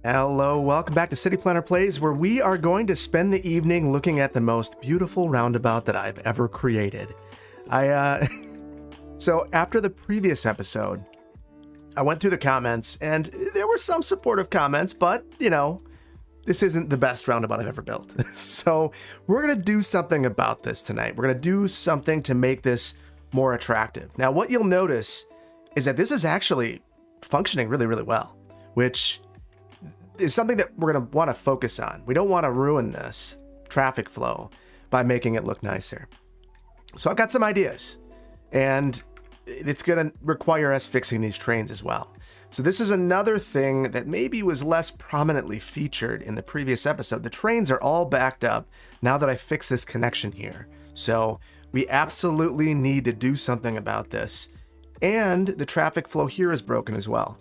Hello, welcome back to City Planner Plays, where we are going to spend the evening looking at the most beautiful roundabout that I've ever created. So after the previous episode, I went through the comments, and there were some supportive comments, but, you know, this isn't the best roundabout I've ever built. So we're going to do something about this tonight. We're going to do something to make this more attractive. Now, what you'll notice is that this is actually functioning really, really well, which is something that we're going to want to focus on. We don't want to ruin this traffic flow by making it look nicer. So I've got some ideas, and it's going to require us fixing these trains as well. So this is another thing that maybe was less prominently featured in the previous episode. The trains are all backed up now that I fixed this connection here. So we absolutely need to do something about this. And the traffic flow here is broken as well.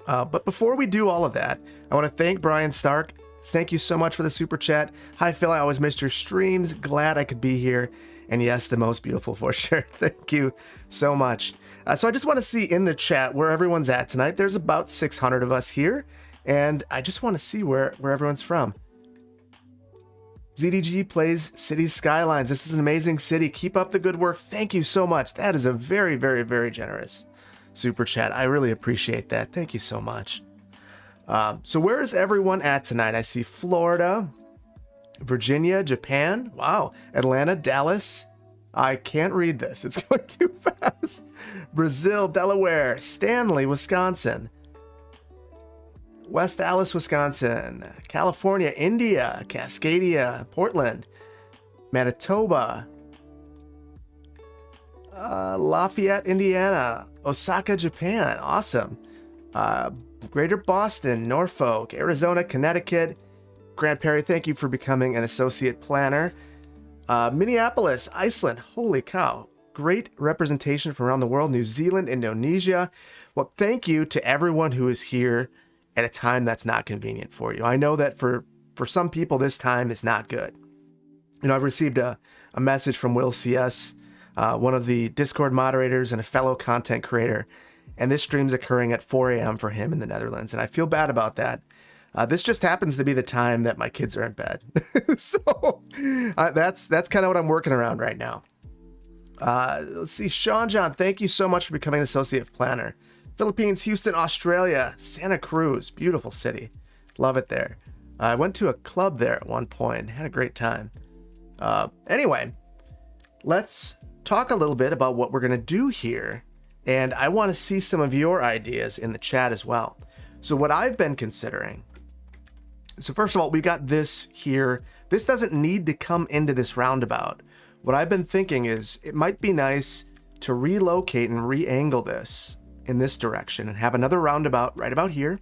But before we do all of that, I want to thank Brian Stark. Thank you so much for the super chat. Hi, Phil. I always missed your streams. Glad I could be here. And yes, the most beautiful for sure. Thank you so much. So I just want to see in the chat where everyone's at tonight. There's about 600 of us here. And I just want to see where everyone's from. ZDG plays City Skylines. This is an amazing city. Keep up the good work. Thank you so much. That is a very, very, very generous super chat. I really appreciate that. Thank you so much. So where is everyone at tonight? I see Florida, Virginia, Japan. Wow. Atlanta, Dallas. I can't read this. It's going too fast. Brazil, Delaware, Stanley, Wisconsin, West Allis, Wisconsin, California, India, Cascadia, Portland, Manitoba, Lafayette, Indiana, Osaka, Japan. Awesome. Greater Boston, Norfolk, Arizona, Connecticut. Grant Perry, thank you for becoming an associate planner. Minneapolis, Iceland. Holy cow. Great representation from around the world. New Zealand, Indonesia. Well, thank you to everyone who is here at a time that's not convenient for you. I know that for some people, this time is not good. You know, I've received a message from Will CS, one of the Discord moderators and a fellow content creator, and this stream's occurring at 4 a.m. for him in the Netherlands, and I feel bad about that. This just happens to be the time that my kids are in bed. So that's kind of what I'm working around right now. Let's see. Sean John, thank you so much for becoming an associate planner. Philippines, Houston, Australia, Santa Cruz, beautiful city. Love it there. I went to a club there at one point, had a great time. Anyway, let's talk a little bit about what we're going to do here. And I want to see some of your ideas in the chat as well. So what I've been considering, so first of all, we've got this here. This doesn't need to come into this roundabout. What I've been thinking is it might be nice to relocate and re-angle this in this direction and have another roundabout right about here,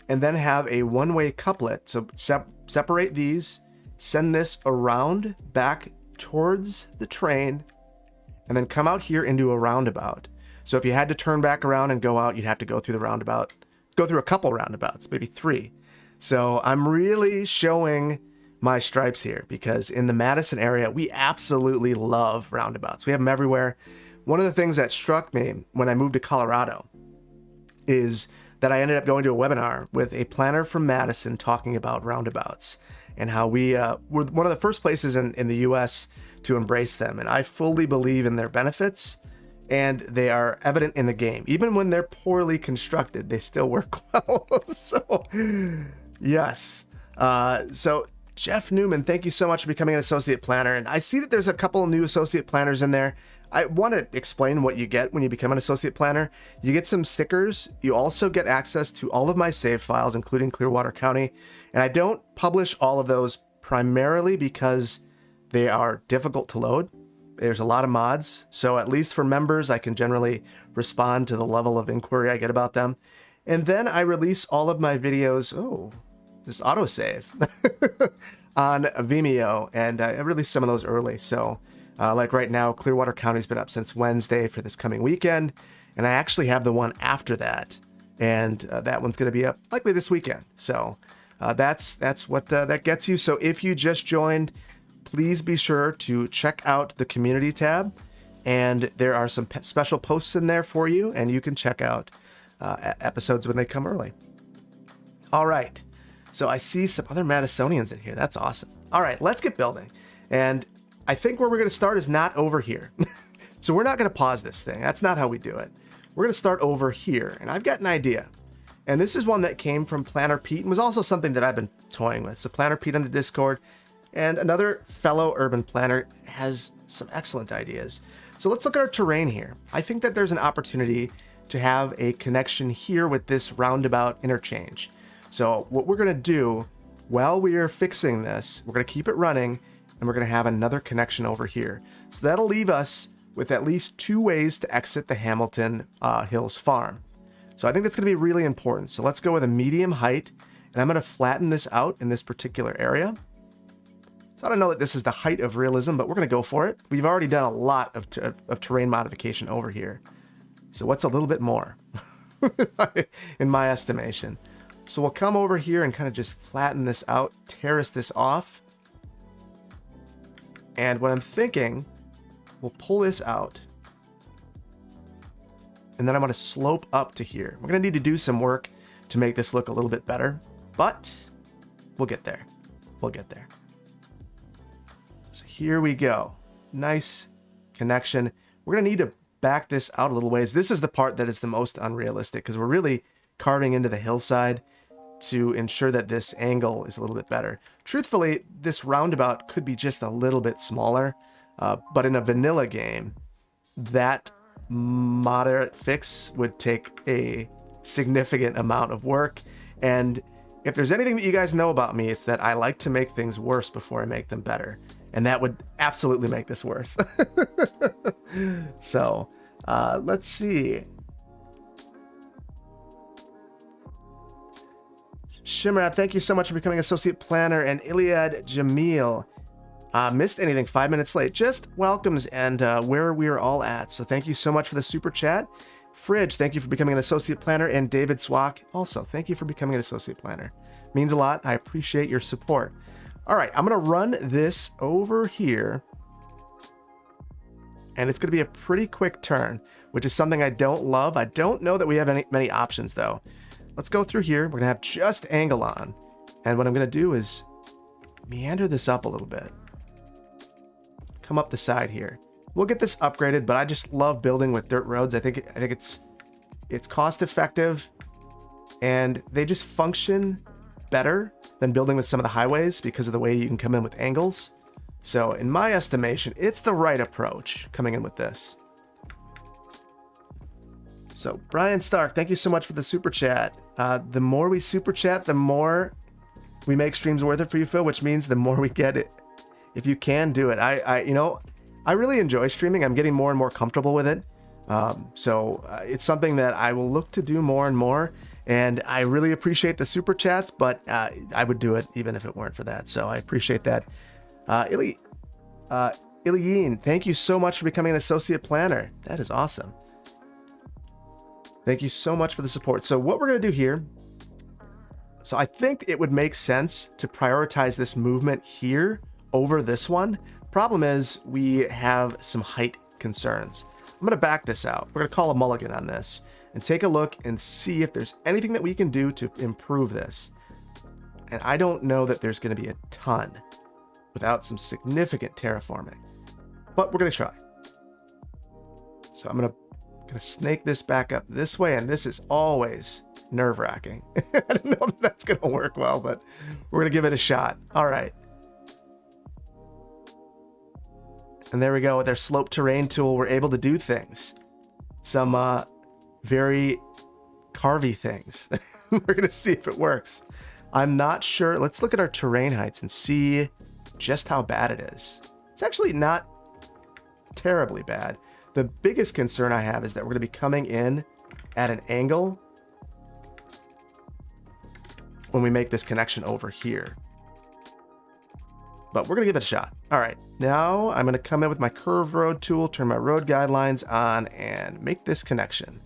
and then have a one-way couplet. So separate these, send this around back towards the train, and then come out here into a roundabout. So if you had to turn back around and go out, you'd have to go through the roundabout, go through a couple roundabouts, maybe 3. So I'm really showing my stripes here because in the Madison area, we absolutely love roundabouts. We have them everywhere. One of the things that struck me when I moved to Colorado is that I ended up going to a webinar with a planner from Madison talking about roundabouts and how we were one of the first places in the US to embrace them. And I fully believe in their benefits, and they are evident in the game. Even when they're poorly constructed, they still work well. So, yes. So Jeff Newman, thank you so much for becoming an associate planner. And I see that there's a couple of new associate planners in there. I want to explain what you get when you become an associate planner. You get some stickers. You also get access to all of my save files, including Clearwater County. And I don't publish all of those primarily because they are difficult to load. There's a lot of mods. So at least for members, I can generally respond to the level of inquiry I get about them. And then I release all of my videos. Oh, this autosave on Vimeo. And I released some of those early. So like right now, Clearwater County's been up since Wednesday for this coming weekend. And I actually have the one after that. And that one's going to be up likely this weekend. So that's what that gets you. So if you just joined, please be sure to check out the community tab. And there are some special posts in there for you. And you can check out episodes when they come early. All right. So I see some other Madisonians in here. That's awesome. All right, let's get building. And I think where we're going to start is not over here. So we're not going to pause this thing. That's not how we do it. We're going to start over here. And I've got an idea. And this is one that came from Planner Pete and was also something that I've been toying with. So Planner Pete on the Discord and another fellow urban planner has some excellent ideas. So let's look at our terrain here. I think that there's an opportunity to have a connection here with this roundabout interchange. So what we're going to do while we are fixing this, we're going to keep it running and we're going to have another connection over here. So that'll leave us with at least 2 ways to exit the Hamilton Hills farm. So I think that's going to be really important. So let's go with a medium height, and I'm going to flatten this out in this particular area. So I don't know that this is the height of realism, but we're going to go for it. We've already done a lot of terrain modification over here. So what's a little bit more in my estimation? So we'll come over here and kind of just flatten this out, terrace this off. And what I'm thinking, we'll pull this out. And then I'm going to slope up to here. We're going to need to do some work to make this look a little bit better, but we'll get there. We'll get there. So here we go. Nice connection. We're going to need to back this out a little ways. This is the part that is the most unrealistic because we're really carving into the hillside. to ensure that this angle is a little bit better. Truthfully, this roundabout could be just a little bit smaller, but in a vanilla game, that moderate fix would take a significant amount of work. And if there's anything that you guys know about me, it's that I like to make things worse before I make them better. And that would absolutely make this worse. So, let's see. Shimmerat, thank you so much for becoming Associate Planner. And Iliad Jamil, missed anything 5 minutes late, just welcomes and where we are all at. So thank you so much for the super chat. Fridge, thank you for becoming an Associate Planner. And David Swak, also, thank you for becoming an Associate Planner. Means a lot. I appreciate your support. All right, I'm going to run this over here. And it's going to be a pretty quick turn, which is something I don't love. I don't know that we have many options, though. Let's go through here. We're going to have just angle on. And what I'm going to do is meander this up a little bit. Come up the side here. We'll get this upgraded, but I just love building with dirt roads. I think it's cost effective, and they just function better than building with some of the highways because of the way you can come in with angles. So in my estimation, it's the right approach coming in with this. So Brian Stark, thank you so much for the super chat. The more we super chat, the more we make streams worth it for you, Phil, which means the more we get it. If you can do it, I really enjoy streaming. I'm getting more and more comfortable with it. So it's something that I will look to do more and more. And I really appreciate the super chats, but I would do it even if it weren't for that. So I appreciate that. Iliyin, thank you so much for becoming an Associate Planner. That is awesome. Thank you so much for the support. So what we're going to do here, so I think it would make sense to prioritize this movement here over this one. Problem is we have some height concerns. I'm going to back this out. We're going to call a mulligan on this and take a look and see if there's anything that we can do to improve this. And I don't know that there's going to be a ton without some significant terraforming, but we're going to try. So I'm going to snake this back up this way, and this is always nerve-wracking. I don't know that that's going to work well, but we're going to give it a shot. All right. And there we go. With our slope terrain tool, we're able to do things. Some very carvy things. We're going to see if it works. I'm not sure. Let's look at our terrain heights and see just how bad it is. It's actually not terribly bad. The biggest concern I have is that we're going to be coming in at an angle when we make this connection over here. But we're going to give it a shot. All right, now I'm going to come in with my curved road tool, turn my road guidelines on, and make this connection.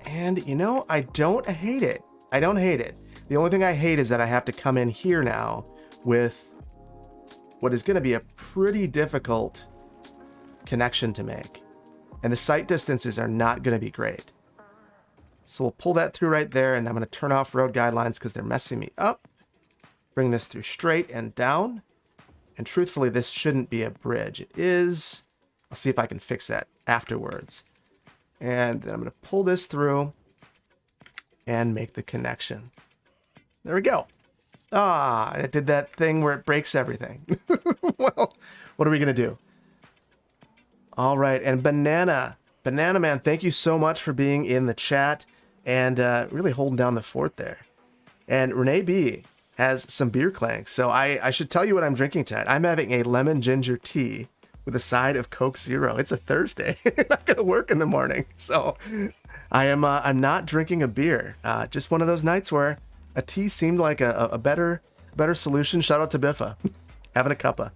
And you know, I don't hate it. I don't hate it. The only thing I hate is that I have to come in here now with what is going to be a pretty difficult connection to make. And the sight distances are not going to be great. So we'll pull that through right there, and I'm going to turn off road guidelines because they're messing me up. Bring this through straight and down. And truthfully, this shouldn't be a bridge. It is. I'll see if I can fix that afterwards. And then I'm going to pull this through and make the connection. There we go. Ah, it did that thing where it breaks everything. Well, what are we going to do? All right, and Banana Man, thank you so much for being in the chat and really holding down the fort there. And Renee B has some beer clanks. So I should tell you what I'm drinking tonight. I'm having a lemon ginger tea with a side of Coke Zero. It's a Thursday. I'm not going to work in the morning. So I'm not drinking a beer. Just one of those nights where a tea seemed like a better solution. Shout out to Biffa. Having a cuppa.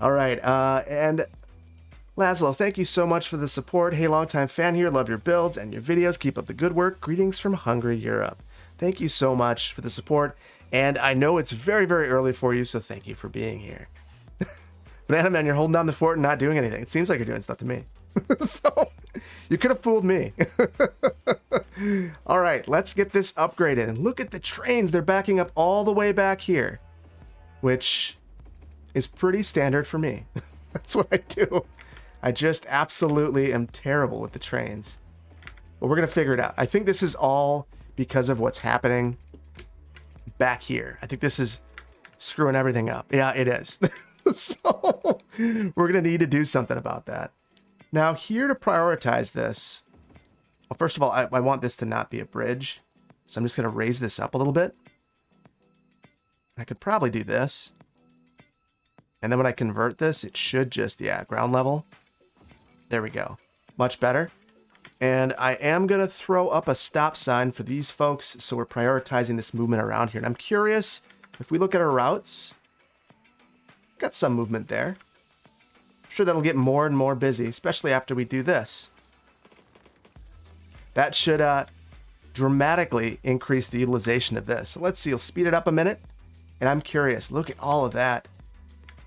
All right. And Laszlo, thank you so much for the support. Hey, longtime fan here. Love your builds and your videos. Keep up the good work. Greetings from Hungary, Europe. Thank you so much for the support. And I know it's very, very early for you, so thank you for being here. Banana Man, you're holding down the fort and not doing anything. It seems like you're doing stuff to me. So, you could have fooled me. All right, let's get this upgraded. And look at the trains. They're backing up all the way back here, which is pretty standard for me. That's what I do. I just absolutely am terrible with the trains. But we're going to figure it out. I think this is all because of what's happening back here. I think this is screwing everything up. Yeah, it is. So we're going to need to do something about that. Now here to prioritize this, well, first of all, I want this to not be a bridge. So I'm just going to raise this up a little bit. I could probably do this. And then when I convert this, it should just, yeah, ground level. There we go. Much better. And I am going to throw up a stop sign for these folks. So we're prioritizing this movement around here. And I'm curious, if we look at our routes, got some movement there. I'm sure that'll get more and more busy, especially after we do this. That should dramatically increase the utilization of this. So let's see, we'll speed it up a minute. And I'm curious, look at all of that.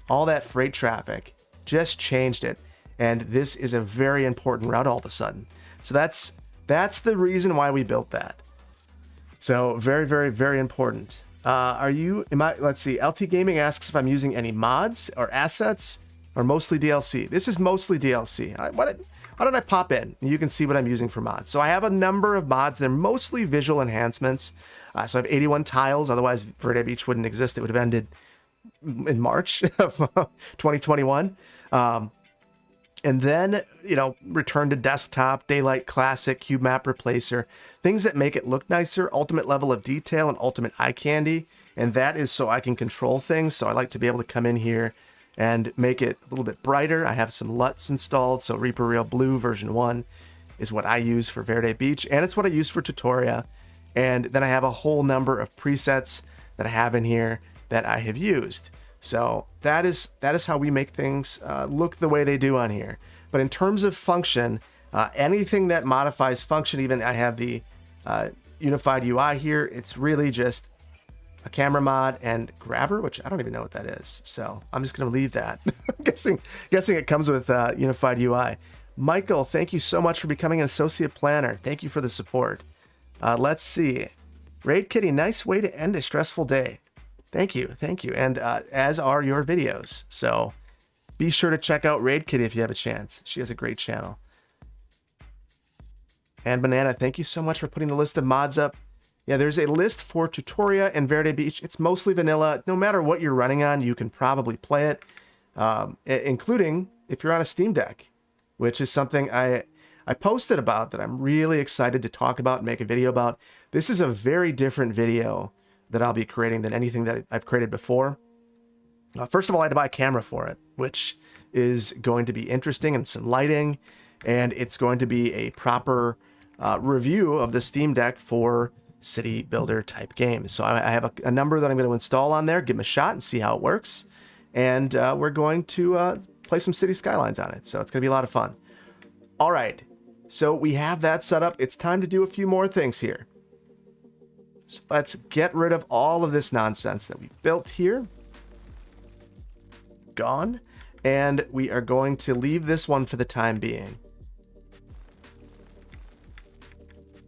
All that freight traffic just changed it. And this is a very important route all of a sudden. So that's the reason why we built that. So very, very, very important. Let's see, LT Gaming asks if I'm using any mods or assets or mostly DLC. This is mostly DLC. Why don't I pop in and you can see what I'm using for mods. So I have a number of mods. They're mostly visual enhancements. So I have 81 tiles. Otherwise, Verde Beach wouldn't exist. It would have ended in March of 2021. And then, return to desktop, daylight classic, cube map replacer, things that make it look nicer, ultimate level of detail and ultimate eye candy. And that is so I can control things. So I like to be able to come in here and make it a little bit brighter. I have some LUTs installed. So Reaper Real Blue version 1 is what I use for Verde Beach. And it's what I use for Tutoria. And then I have a whole number of presets that I have in here that I have used. So that is how we make things look the way they do on here. But in terms of function, anything that modifies function, even I have the unified UI here, it's really just a camera mod and grabber, which I don't even know what that is. So I'm just going to leave that. I'm guessing it comes with unified UI. Michael, thank you so much for becoming an associate planner. Thank you for the support. Let's see. Raid Kitty, nice way to end a stressful day. Thank you. And as are your videos. So be sure to check out Raid Kitty if you have a chance. She has a great channel. And Banana, thank you so much for putting the list of mods up. Yeah, there's a list for Tutoria and Verde Beach. It's mostly vanilla. No matter what you're running on, you can probably play it, including if you're on a Steam Deck, which is something I posted about that I'm really excited to talk about and make a video about. This is a very different video that I'll be creating than anything that I've created before. First of all, I had to buy a camera for it, which is going to be interesting, and some lighting, and it's going to be a proper review of the Steam Deck for city builder type games. So I have a number that I'm going to install on there, give them a shot and see how it works. And we're going to play some City Skylines on it. So it's going to be a lot of fun. All right. So we have that set up. It's time to do a few more things here. So let's get rid of all of this nonsense that we built here. Gone. And we are going to leave this one for the time being.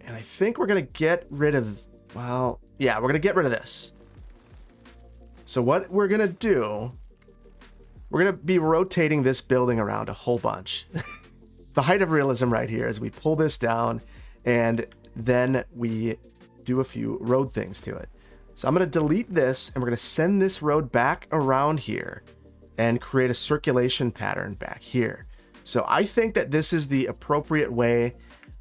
And I think we're going to get rid of, well, yeah, we're going to get rid of this. So what we're going to do, we're going to be rotating this building around a whole bunch. The height of realism right here is we pull this down and then we do a few road things to it. So I'm going to delete this and we're going to send this road back around here and create a circulation pattern back here. So I think that this is the appropriate way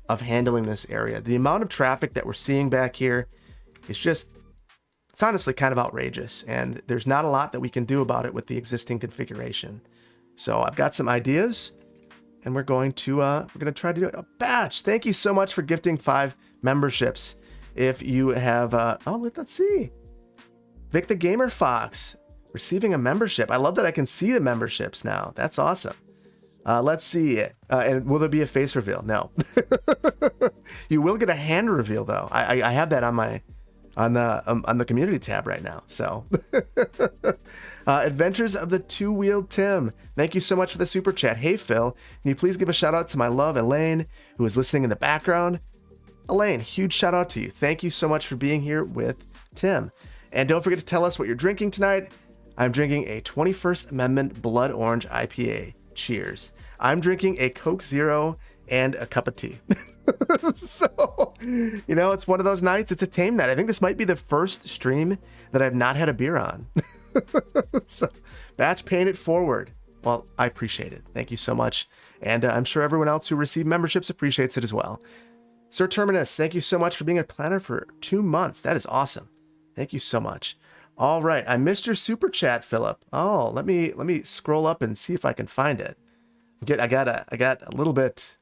of handling this area. The amount of traffic that we're seeing back here is just, it's honestly kind of outrageous, and there's not a lot that we can do about it with the existing configuration. So I've got some ideas, and we're going to try to do it. A Batch, thank you so much for gifting 5 memberships. If you have, let's see, Vic the Gamer Fox receiving a membership. I love that I can see the memberships now. That's awesome. Let's see. And will there be a face reveal? No. You will get a hand reveal though. I have that on the community tab right now. So Adventures of the Two-Wheeled Tim. Thank you so much for the super chat. Hey Phil, can you please give a shout out to my love Elaine, who is listening in the background? Elaine, huge shout out to you. Thank you so much for being here with Tim. And don't forget to tell us what you're drinking tonight. I'm drinking a 21st Amendment Blood Orange IPA. Cheers. I'm drinking a Coke Zero and a cup of tea. So, you know, it's one of those nights. It's a tame night. I think this might be the first stream that I've not had a beer on. So, batch paying it forward. Well, I appreciate it. Thank you so much. And I'm sure everyone else who received memberships appreciates it as well. Sir Terminus, thank you so much for being a planner for 2 months. That is awesome. Thank you so much. All right, I missed your super chat, Philip. Oh, let me scroll up and see if I can find it. I got a little bit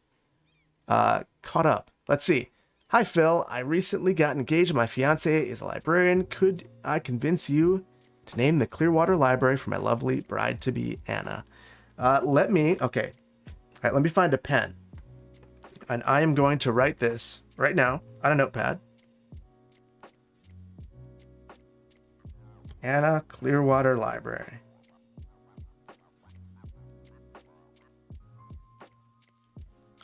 caught up. Let's see. Hi, Phil. I recently got engaged. My fiance is a librarian. Could I convince you to name the Clearwater Library for my lovely bride-to-be, Anna? Okay. All right, let me find a pen. And I am going to write this right now on a notepad. Anna Clearwater Library.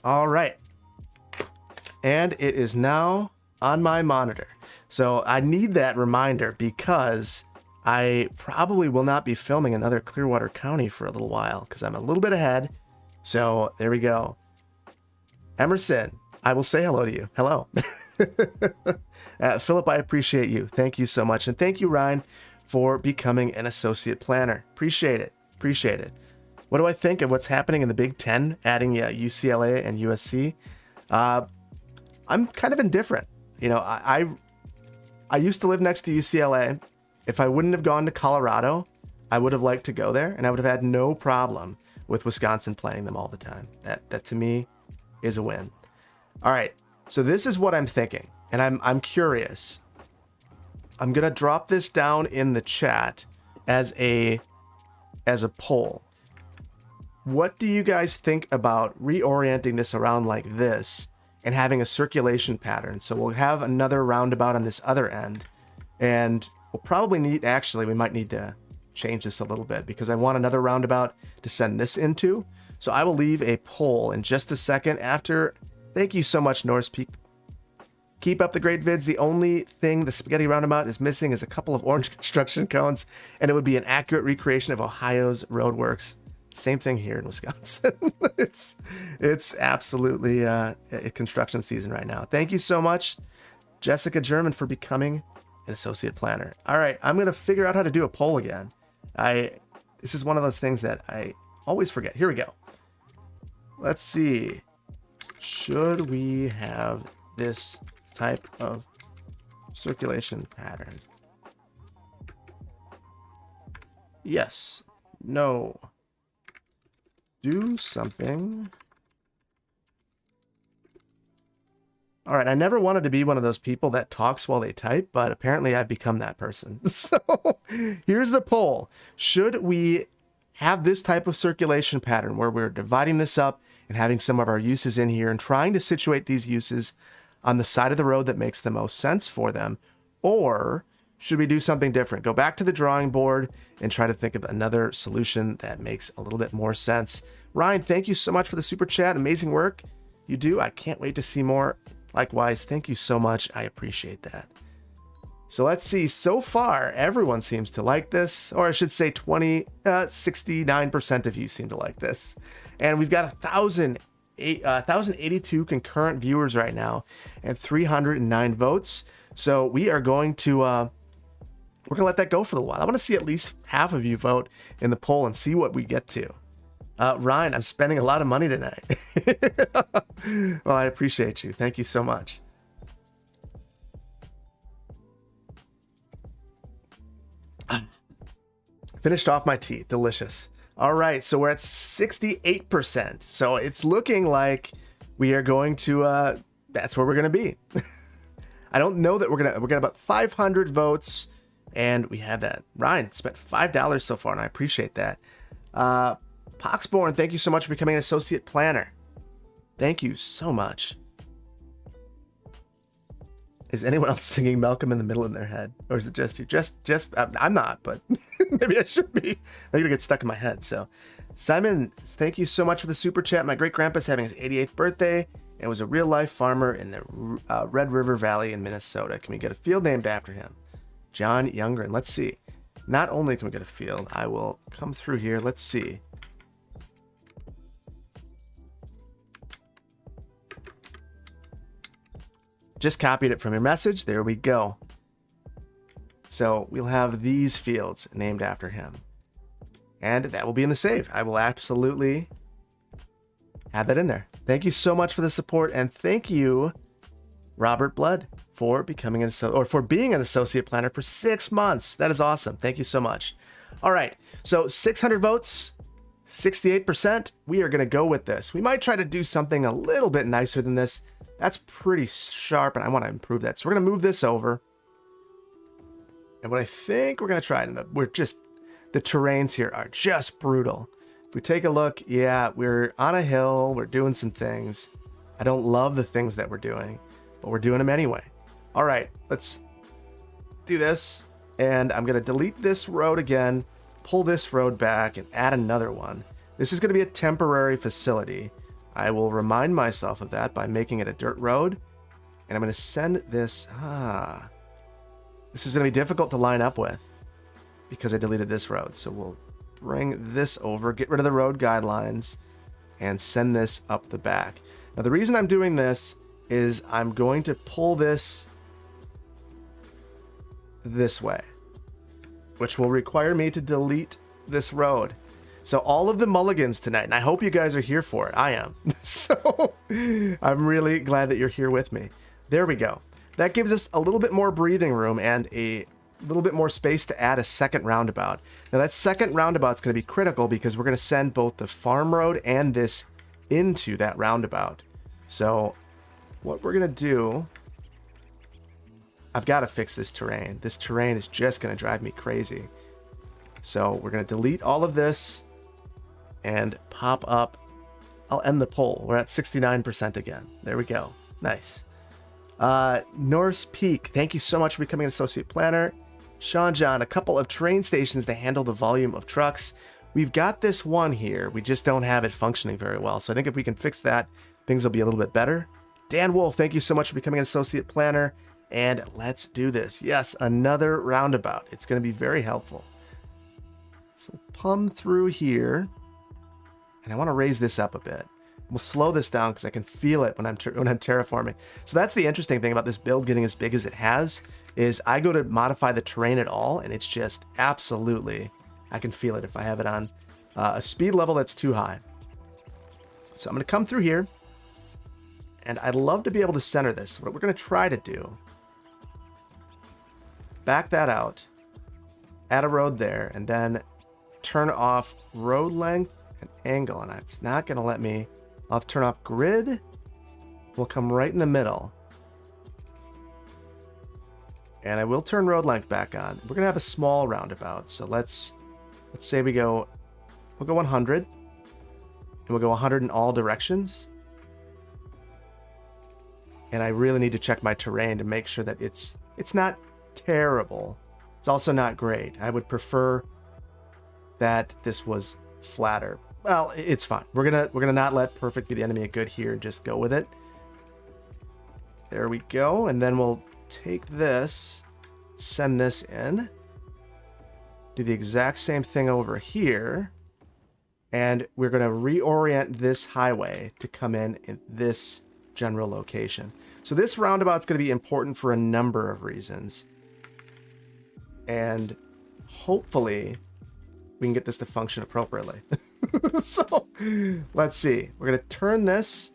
All right. And it is now on my monitor. So I need that reminder because I probably will not be filming another Clearwater County for a little while because I'm a little bit ahead. So there we go. Emerson, I will say hello to you. Hello. Philip, I appreciate you. Thank you so much. And thank you, Ryan, for becoming an associate planner. Appreciate it. Appreciate it. What do I think of what's happening in the Big Ten, adding UCLA and USC? I'm kind of indifferent. You know, I used to live next to UCLA. If I wouldn't have gone to Colorado, I would have liked to go there, and I would have had no problem with Wisconsin playing them all the time. That to me is a win. All right, so this is what I'm thinking, and I'm curious. I'm gonna drop this down in the chat as a poll. What do you guys think about reorienting this around like this and having a circulation pattern? So we'll have another roundabout on this other end, and we'll probably we might need to change this a little bit because I want another roundabout to send this into. So I will leave a poll in just a second after. Thank you so much, Norse Peak. Keep up the great vids. The only thing the spaghetti roundabout is missing is a couple of orange construction cones, and it would be an accurate recreation of Ohio's roadworks. Same thing here in Wisconsin. It's absolutely a construction season right now. Thank you so much, Jessica German, for becoming an associate planner. All right, I'm gonna figure out how to do a poll again. This is one of those things that I always forget. Here we go. Let's see. Should we have this type of circulation pattern? Yes. No. Do something. All right, I never wanted to be one of those people that talks while they type, but apparently I've become that person. So here's the poll. Should we have this type of circulation pattern where we're dividing this up and having some of our uses in here and trying to situate these uses on the side of the road that makes the most sense for them? Or should we do something different? Go back to the drawing board and try to think of another solution that makes a little bit more sense. Ryan, thank you so much for the super chat. Amazing work you do. I can't wait to see more. Likewise, thank you so much. I appreciate that. So let's see. So far, everyone seems to like this, or I should say 69% of you seem to like this. And we've got 1,082 concurrent viewers right now and 309 votes. So we are going to, we're going to let that go for a little while. I want to see at least half of you vote in the poll and see what we get to. Ryan, I'm spending a lot of money tonight. Well, I appreciate you. Thank you so much. Finished off my tea. Delicious. All right, so we're at 68%. So it's looking like we are going to, that's where we're going to be. I don't know that we're going to about 500 votes, and we have that. Ryan spent $5 so far, and I appreciate that. Poxborn, thank you so much for becoming an associate planner. Thank you so much. Is anyone else singing Malcolm in the Middle in their head? Or is it just you? I'm not, but maybe I should be. I'm gonna get stuck in my head. So, Simon, thank you so much for the super chat. My great grandpa's having his 88th birthday and was a real life farmer in the Red River Valley in Minnesota. Can we get a field named after him? John Youngren. Let's see. Not only can we get a field, I will come through here. Let's see. Just copied it from your message. There we go. So we'll have these fields named after him. And that will be in the save. I will absolutely add that in there. Thank you so much for the support, and thank you, Robert Blood, for becoming for being an associate planner for 6 months. That is awesome. Thank you so much. All right, so 600 votes, 68%. We are going to go with this. We might try to do something a little bit nicer than this. That's pretty sharp, and I want to improve that. So we're going to move this over. And what I think we're going to try, the terrains here are just brutal. If we take a look, yeah, we're on a hill. We're doing some things. I don't love the things that we're doing, but we're doing them anyway. All right, let's do this. And I'm going to delete this road again, pull this road back, and add another one. This is going to be a temporary facility. I will remind myself of that by making it a dirt road. And I'm going to send this. This is going to be difficult to line up with because I deleted this road. So we'll bring this over, get rid of the road guidelines, and send this up the back. Now, the reason I'm doing this is I'm going to pull this way, which will require me to delete this road. So all of the mulligans tonight, and I hope you guys are here for it. I am. So I'm really glad that you're here with me. There we go. That gives us a little bit more breathing room and a little bit more space to add a second roundabout. Now that second roundabout is going to be critical because we're going to send both the farm road and this into that roundabout. So what we're going to do, I've got to fix this terrain. This terrain is just going to drive me crazy. So we're going to delete all of this and pop up. I'll end the poll. We're at 69% again. There we go. Nice. Norse Peak, thank you so much for becoming an associate planner. Sean John, a couple of train stations to handle the volume of trucks. We've got this one here. We just don't have it functioning very well. So I think if we can fix that, things will be a little bit better. Dan Wolf, thank you so much for becoming an associate planner. And let's do this. Yes, another roundabout. It's going to be very helpful. So plumb through here. And I want to raise this up a bit. We'll slow this down because I can feel it when I'm terraforming. So that's the interesting thing about this build getting as big as it has, is I go to modify the terrain at all, and it's just absolutely, I can feel it if I have it on a speed level that's too high. So I'm going to come through here, and I'd love to be able to center this. What we're going to try to do, back that out, add a road there, and then turn off road length and angle, and it's not going to let me. I'll have to turn off grid. We'll come right in the middle. And I will turn road length back on. We're going to have a small roundabout. So let's say we'll go 100. And we'll go 100 in all directions. And I really need to check my terrain to make sure that it's not terrible. It's also not great. I would prefer that this was flatter. Well, it's fine. We're gonna not let perfect be the enemy of good here and just go with it. There we go. And then we'll take this, send this in, do the exact same thing over here, and we're gonna reorient this highway to come in this general location. So this roundabout's gonna be important for a number of reasons. And hopefully we can get this to function appropriately. So let's see. We're going to turn this,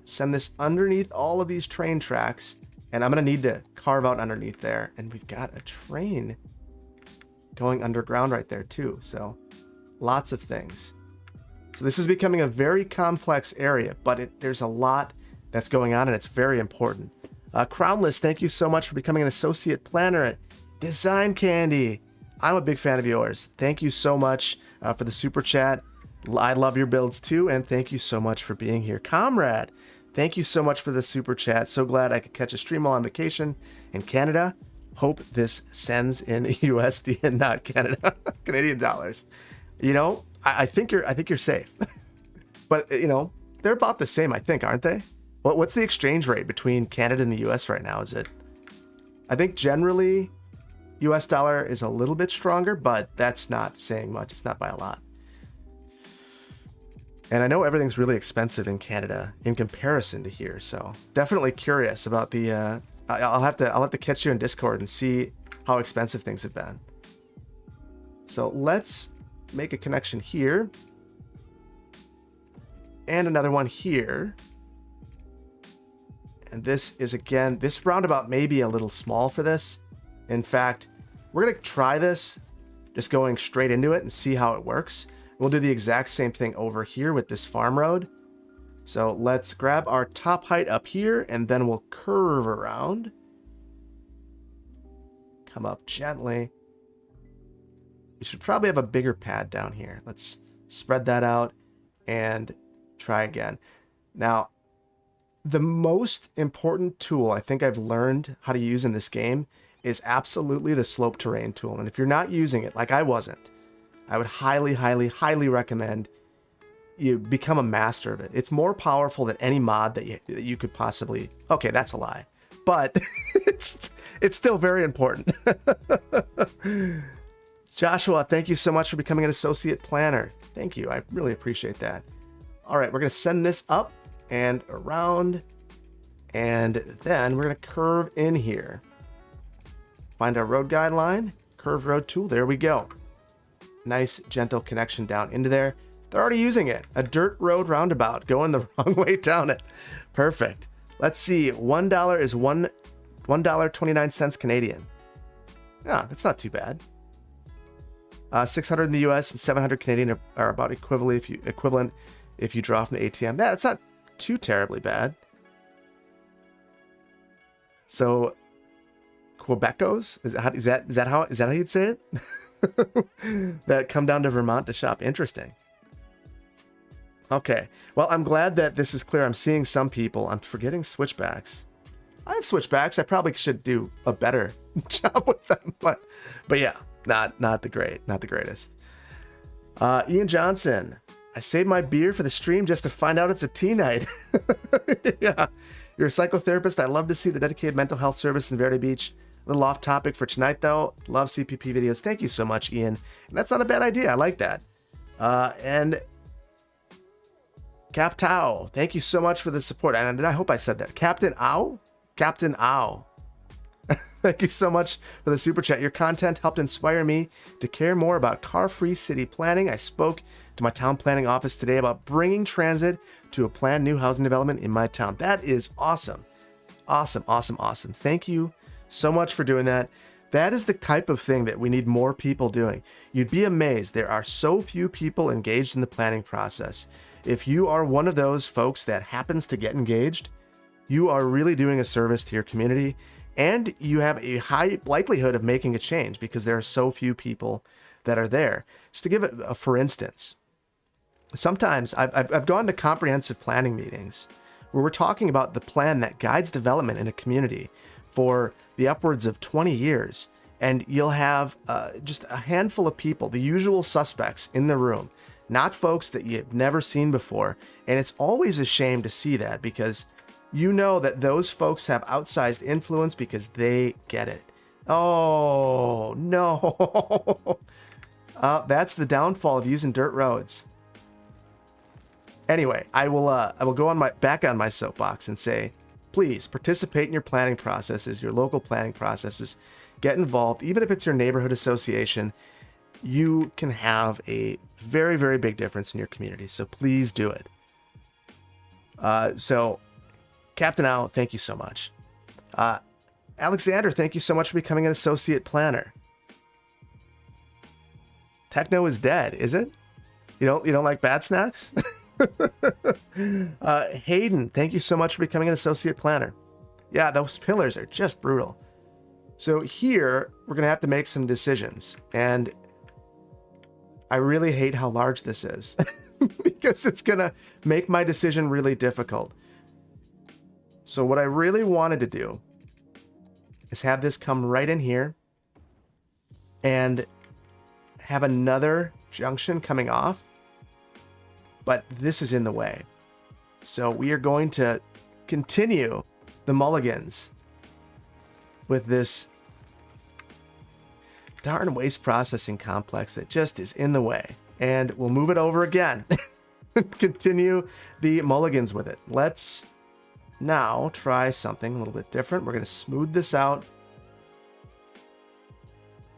send this underneath all of these train tracks, and I'm going to need to carve out underneath there. And we've got a train going underground right there too. So lots of things. So this is becoming a very complex area, but there's a lot that's going on, and it's very important. Crownless, thank you so much for becoming an associate planner at Design Candy. I'm a big fan of yours. Thank you so much for the super chat. I love your builds too, and thank you so much for being here. Comrade, thank you so much for the super chat. So glad I could catch a stream while on vacation in Canada. Hope this sends in USD and not Canada Canadian dollars. You know, I think you're safe. But you know, they're about the same, I think, aren't they? What's the exchange rate between Canada and the US right now? Is it? I think generally US dollar is a little bit stronger, but that's not saying much. It's not by a lot. And I know everything's really expensive in Canada in comparison to here, so definitely curious about the. I'll have to catch you in Discord and see how expensive things have been. So let's make a connection here, and another one here. And this is, again, this roundabout may be a little small for this. In fact, we're gonna try this, just going straight into it and see how it works. We'll do the exact same thing over here with this farm road. So let's grab our top height up here, and then we'll curve around. Come up gently. We should probably have a bigger pad down here. Let's spread that out and try again. Now, the most important tool I think I've learned how to use in this game is absolutely the slope terrain tool. And if you're not using it, like I wasn't, I would highly, highly, highly recommend you become a master of it. It's more powerful than any mod that you could possibly... Okay, that's a lie. But it's still very important. Joshua, thank you so much for becoming an associate planner. Thank you. I really appreciate that. All right, we're going to send this up and around, and then we're going to curve in here. Find our road guideline, curve road tool. There we go. Nice, gentle connection down into there. They're already using it. A dirt road roundabout, going the wrong way down it. Perfect. Let's see. $1 is $1.29 Canadian. Yeah, that's not too bad. 600 in the US and 700 Canadian are about equivalent if you draw from the ATM. Yeah, that's not too terribly bad. So, Quebecos, is that how you'd say it? That come down to Vermont to shop. Interesting. Okay. Well, I'm glad that this is clear. I'm seeing some people. I'm forgetting switchbacks. I have switchbacks. I probably should do a better job with them, but yeah, not the greatest. Ian Johnson, I saved my beer for the stream just to find out it's a tea night. Yeah, you're a psychotherapist. I love to see the dedicated mental health service in Verde Beach. A little off topic for tonight, though. Love CPP videos. Thank you so much, Ian. And that's not a bad idea. I like that. And Cap Tao, thank you so much for the support. And I hope I said that. Captain Ow? Captain Ow. Thank you so much for the super chat. Your content helped inspire me to care more about car-free city planning. I spoke to my town planning office today about bringing transit to a planned new housing development in my town. That is awesome. Awesome, awesome, awesome. Thank you so much for doing that. That is the type of thing that we need more people doing. You'd be amazed. There are so few people engaged in the planning process. If you are one of those folks that happens to get engaged, you are really doing a service to your community, and you have a high likelihood of making a change because there are so few people that are there. Just to give it a for instance, sometimes I've gone to comprehensive planning meetings where we're talking about the plan that guides development in a community for the upwards of 20 years, and you'll have just a handful of people, the usual suspects in the room, not folks that you've never seen before. And it's always a shame to see that, because you know that those folks have outsized influence because they get it. Oh, no. That's the downfall of using dirt roads. Anyway, I will go back on my soapbox and say, please participate in your planning processes, your local planning processes. Get involved. Even if it's your neighborhood association, you can have a very, very big difference in your community. So please do it. So Captain Owl, thank you so much. Alexander, thank you so much for becoming an associate planner. Techno is dead, is it? You don't like bad snacks? Hayden, thank you so much for becoming an associate planner. Yeah, those pillars are just brutal. So here, we're going to have to make some decisions. And I really hate how large this is because it's going to make my decision really difficult. So what I really wanted to do is have this come right in here and have another junction coming off. But this is in the way. So we are going to continue the mulligans with this darn waste processing complex that just is in the way. And we'll move it over again. continue the mulligans with it. Let's now try something a little bit different. We're going to smooth this out.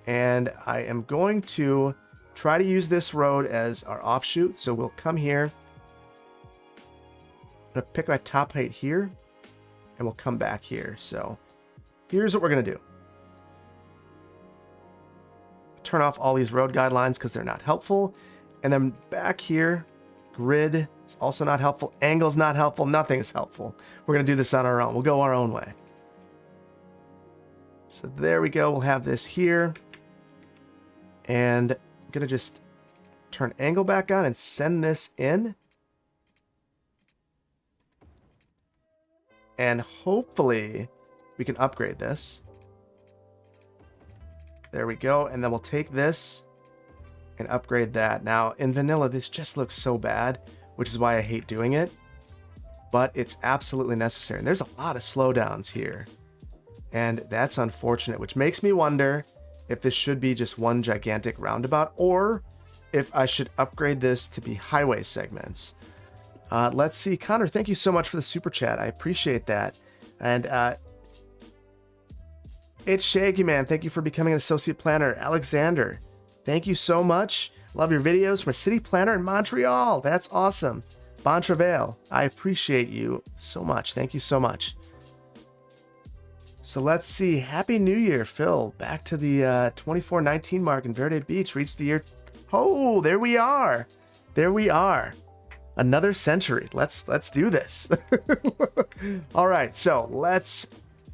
And I am going to try to use this road as our offshoot. So we'll come here. I'm going to pick my top height here. And we'll come back here. So here's what we're going to do. Turn off all these road guidelines because they're not helpful. And then back here, grid is also not helpful. Angle's not helpful. Nothing is helpful. We're going to do this on our own. We'll go our own way. So there we go. We'll have this here. And I'm going to just turn angle back on and send this in. And hopefully we can upgrade this. There we go. And then we'll take this and upgrade that. Now in vanilla, this just looks so bad, which is why I hate doing it. But it's absolutely necessary. And there's a lot of slowdowns here. And that's unfortunate, which makes me wonder if this should be just one gigantic roundabout or if I should upgrade this to be highway segments. Let's see. Connor, thank you so much for the super chat. I appreciate that. And it's Shaggy Man. Thank you for becoming an associate planner. Alexander, thank you so much. Love your videos from a city planner in Montreal. That's awesome. Bon Travail, I appreciate you so much. Thank you so much. So let's see. Happy New Year, Phil. Back to the 2419 mark in Verde Beach. Reached the year. Oh, there we are. There we are. Another century. Let's do this. All right, so let's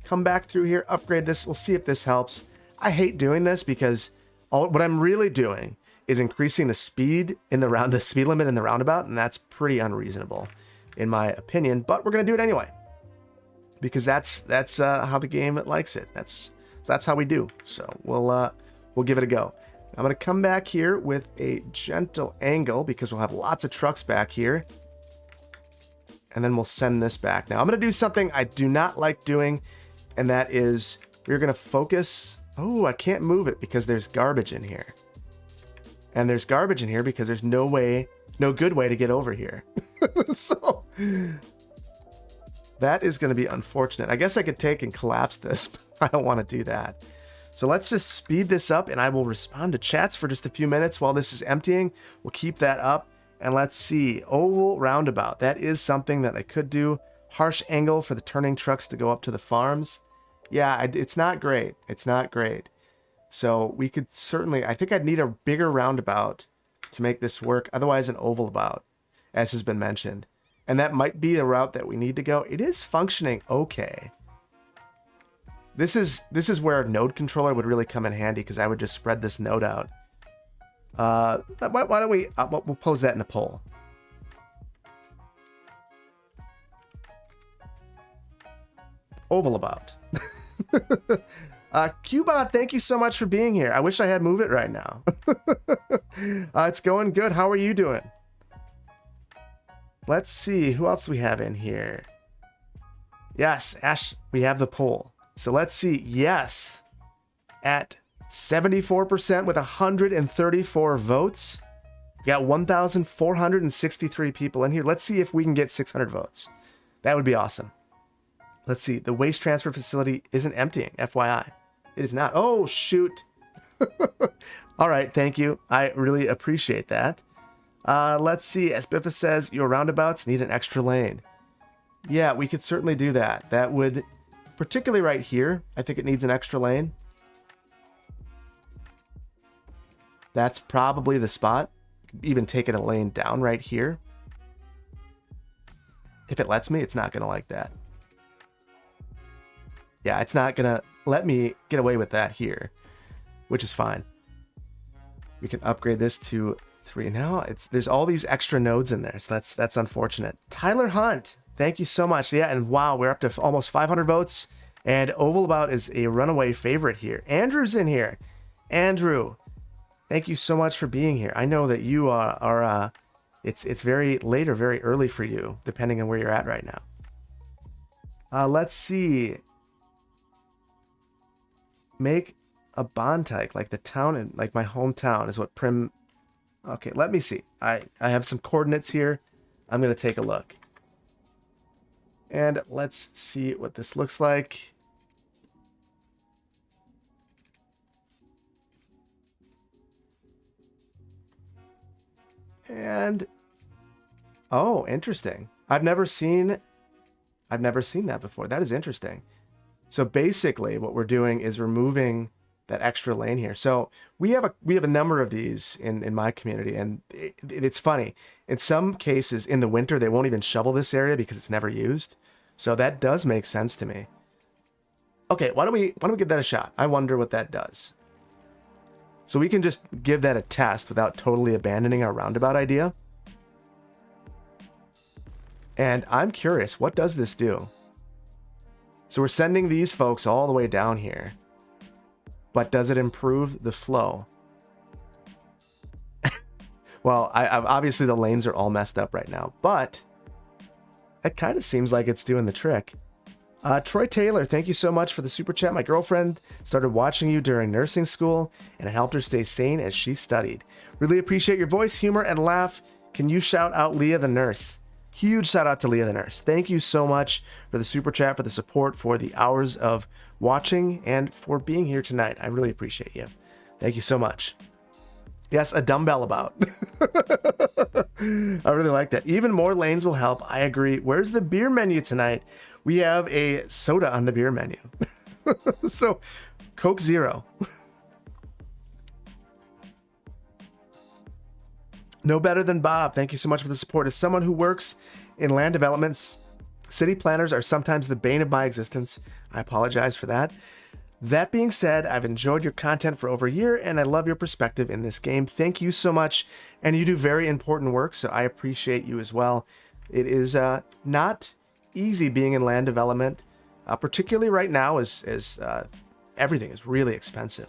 come back through here, upgrade this. We'll see if this helps. I hate doing this because what I'm really doing is increasing the speed in the speed limit in the roundabout, and that's pretty unreasonable, in my opinion. But we're gonna do it anyway because that's how the game likes it. That's how we do. So we'll give it a go. I'm going to come back here with a gentle angle because we'll have lots of trucks back here. And then we'll send this back. Now I'm going to do something I do not like doing, and that is we're going to focus. Oh, I can't move it because there's garbage in here. And there's garbage in here because there's no good way to get over here. So that is going to be unfortunate. I guess I could take and collapse this, but I don't want to do that. So let's just speed this up and I will respond to chats for just a few minutes while this is emptying. We'll keep that up and let's see. Oval roundabout. That is something that I could do. Harsh angle for the turning trucks to go up to the farms. Yeah, it's not great. It's not great. So we could certainly, I think I'd need a bigger roundabout to make this work. Otherwise an oval about, as has been mentioned. And that might be the route that we need to go. It is functioning okay. This is where a node controller would really come in handy because I would just spread this node out. Why don't we, we'll pose that in a poll. Oval about. Cubot, thank you so much for being here. I wish I had Move It right now. It's going good. How are you doing? Let's see. Who else do we have in here? Yes, Ash, we have the poll. So let's see. Yes, at 74% with 134 votes. We got 1,463 people in here. Let's see if we can get 600 votes. That would be awesome. Let's see. The waste transfer facility isn't emptying, FYI. It is not. Oh, shoot. All right. Thank you. I really appreciate that. Let's see. As Biffa says, your roundabouts need an extra lane. Yeah, we could certainly do that. That would, particularly right here, I think it needs an extra lane. That's probably the spot. Even taking a lane down right here. If it lets me, it's not going to like that. Yeah, it's not going to let me get away with that here, which is fine. We can upgrade this to 3 now. There's all these extra nodes in there, so that's unfortunate. Tyler Hunt, thank you so much. Yeah, and wow, we're up to almost 500 votes, and Oval About is a runaway favorite here. Andrew's in here. Andrew, thank you so much for being here. I know that you are it's very late or very early for you, depending on where you're at right now. Let's see. Make a Bontyke, like the town, and like my hometown is what Prim. Okay, let me see. I have some coordinates here. I'm going to take a look. And let's see what this looks like. And oh, interesting. I've never seen that before. That is interesting. So basically what we're doing is removing that extra lane here. So we have a number of these in my community, and it's funny. In some cases in the winter they won't even shovel this area because it's never used. So that does make sense to me. Okay, why don't we give that a shot? I wonder what that does. So we can just give that a test without totally abandoning our roundabout idea. And I'm curious, what does this do? So we're sending these folks all the way down here. But does it improve the flow? Well, obviously the lanes are all messed up right now, but it kind of seems like it's doing the trick. Troy Taylor, thank you so much for the super chat. My girlfriend started watching you during nursing school, and it helped her stay sane as she studied. Really appreciate your voice, humor, and laugh. Can you shout out Leah the nurse? Huge shout out to Leah the nurse. Thank you so much for the super chat, for the support, for the hours of watching, and for being here tonight. I really appreciate you. Thank you so much. Yes, a dumbbell about. I really like that. Even more lanes will help. I agree. Where's the beer menu tonight? We have a soda on the beer menu. So, Coke Zero. No better than Bob. Thank you so much for the support. As someone who works in land developments, city planners are sometimes the bane of my existence. I apologize for that. That being said, I've enjoyed your content for over a year, and I love your perspective in this game. Thank you so much, and you do very important work, so I appreciate you as well. It is not easy being in land development, particularly right now as everything is really expensive.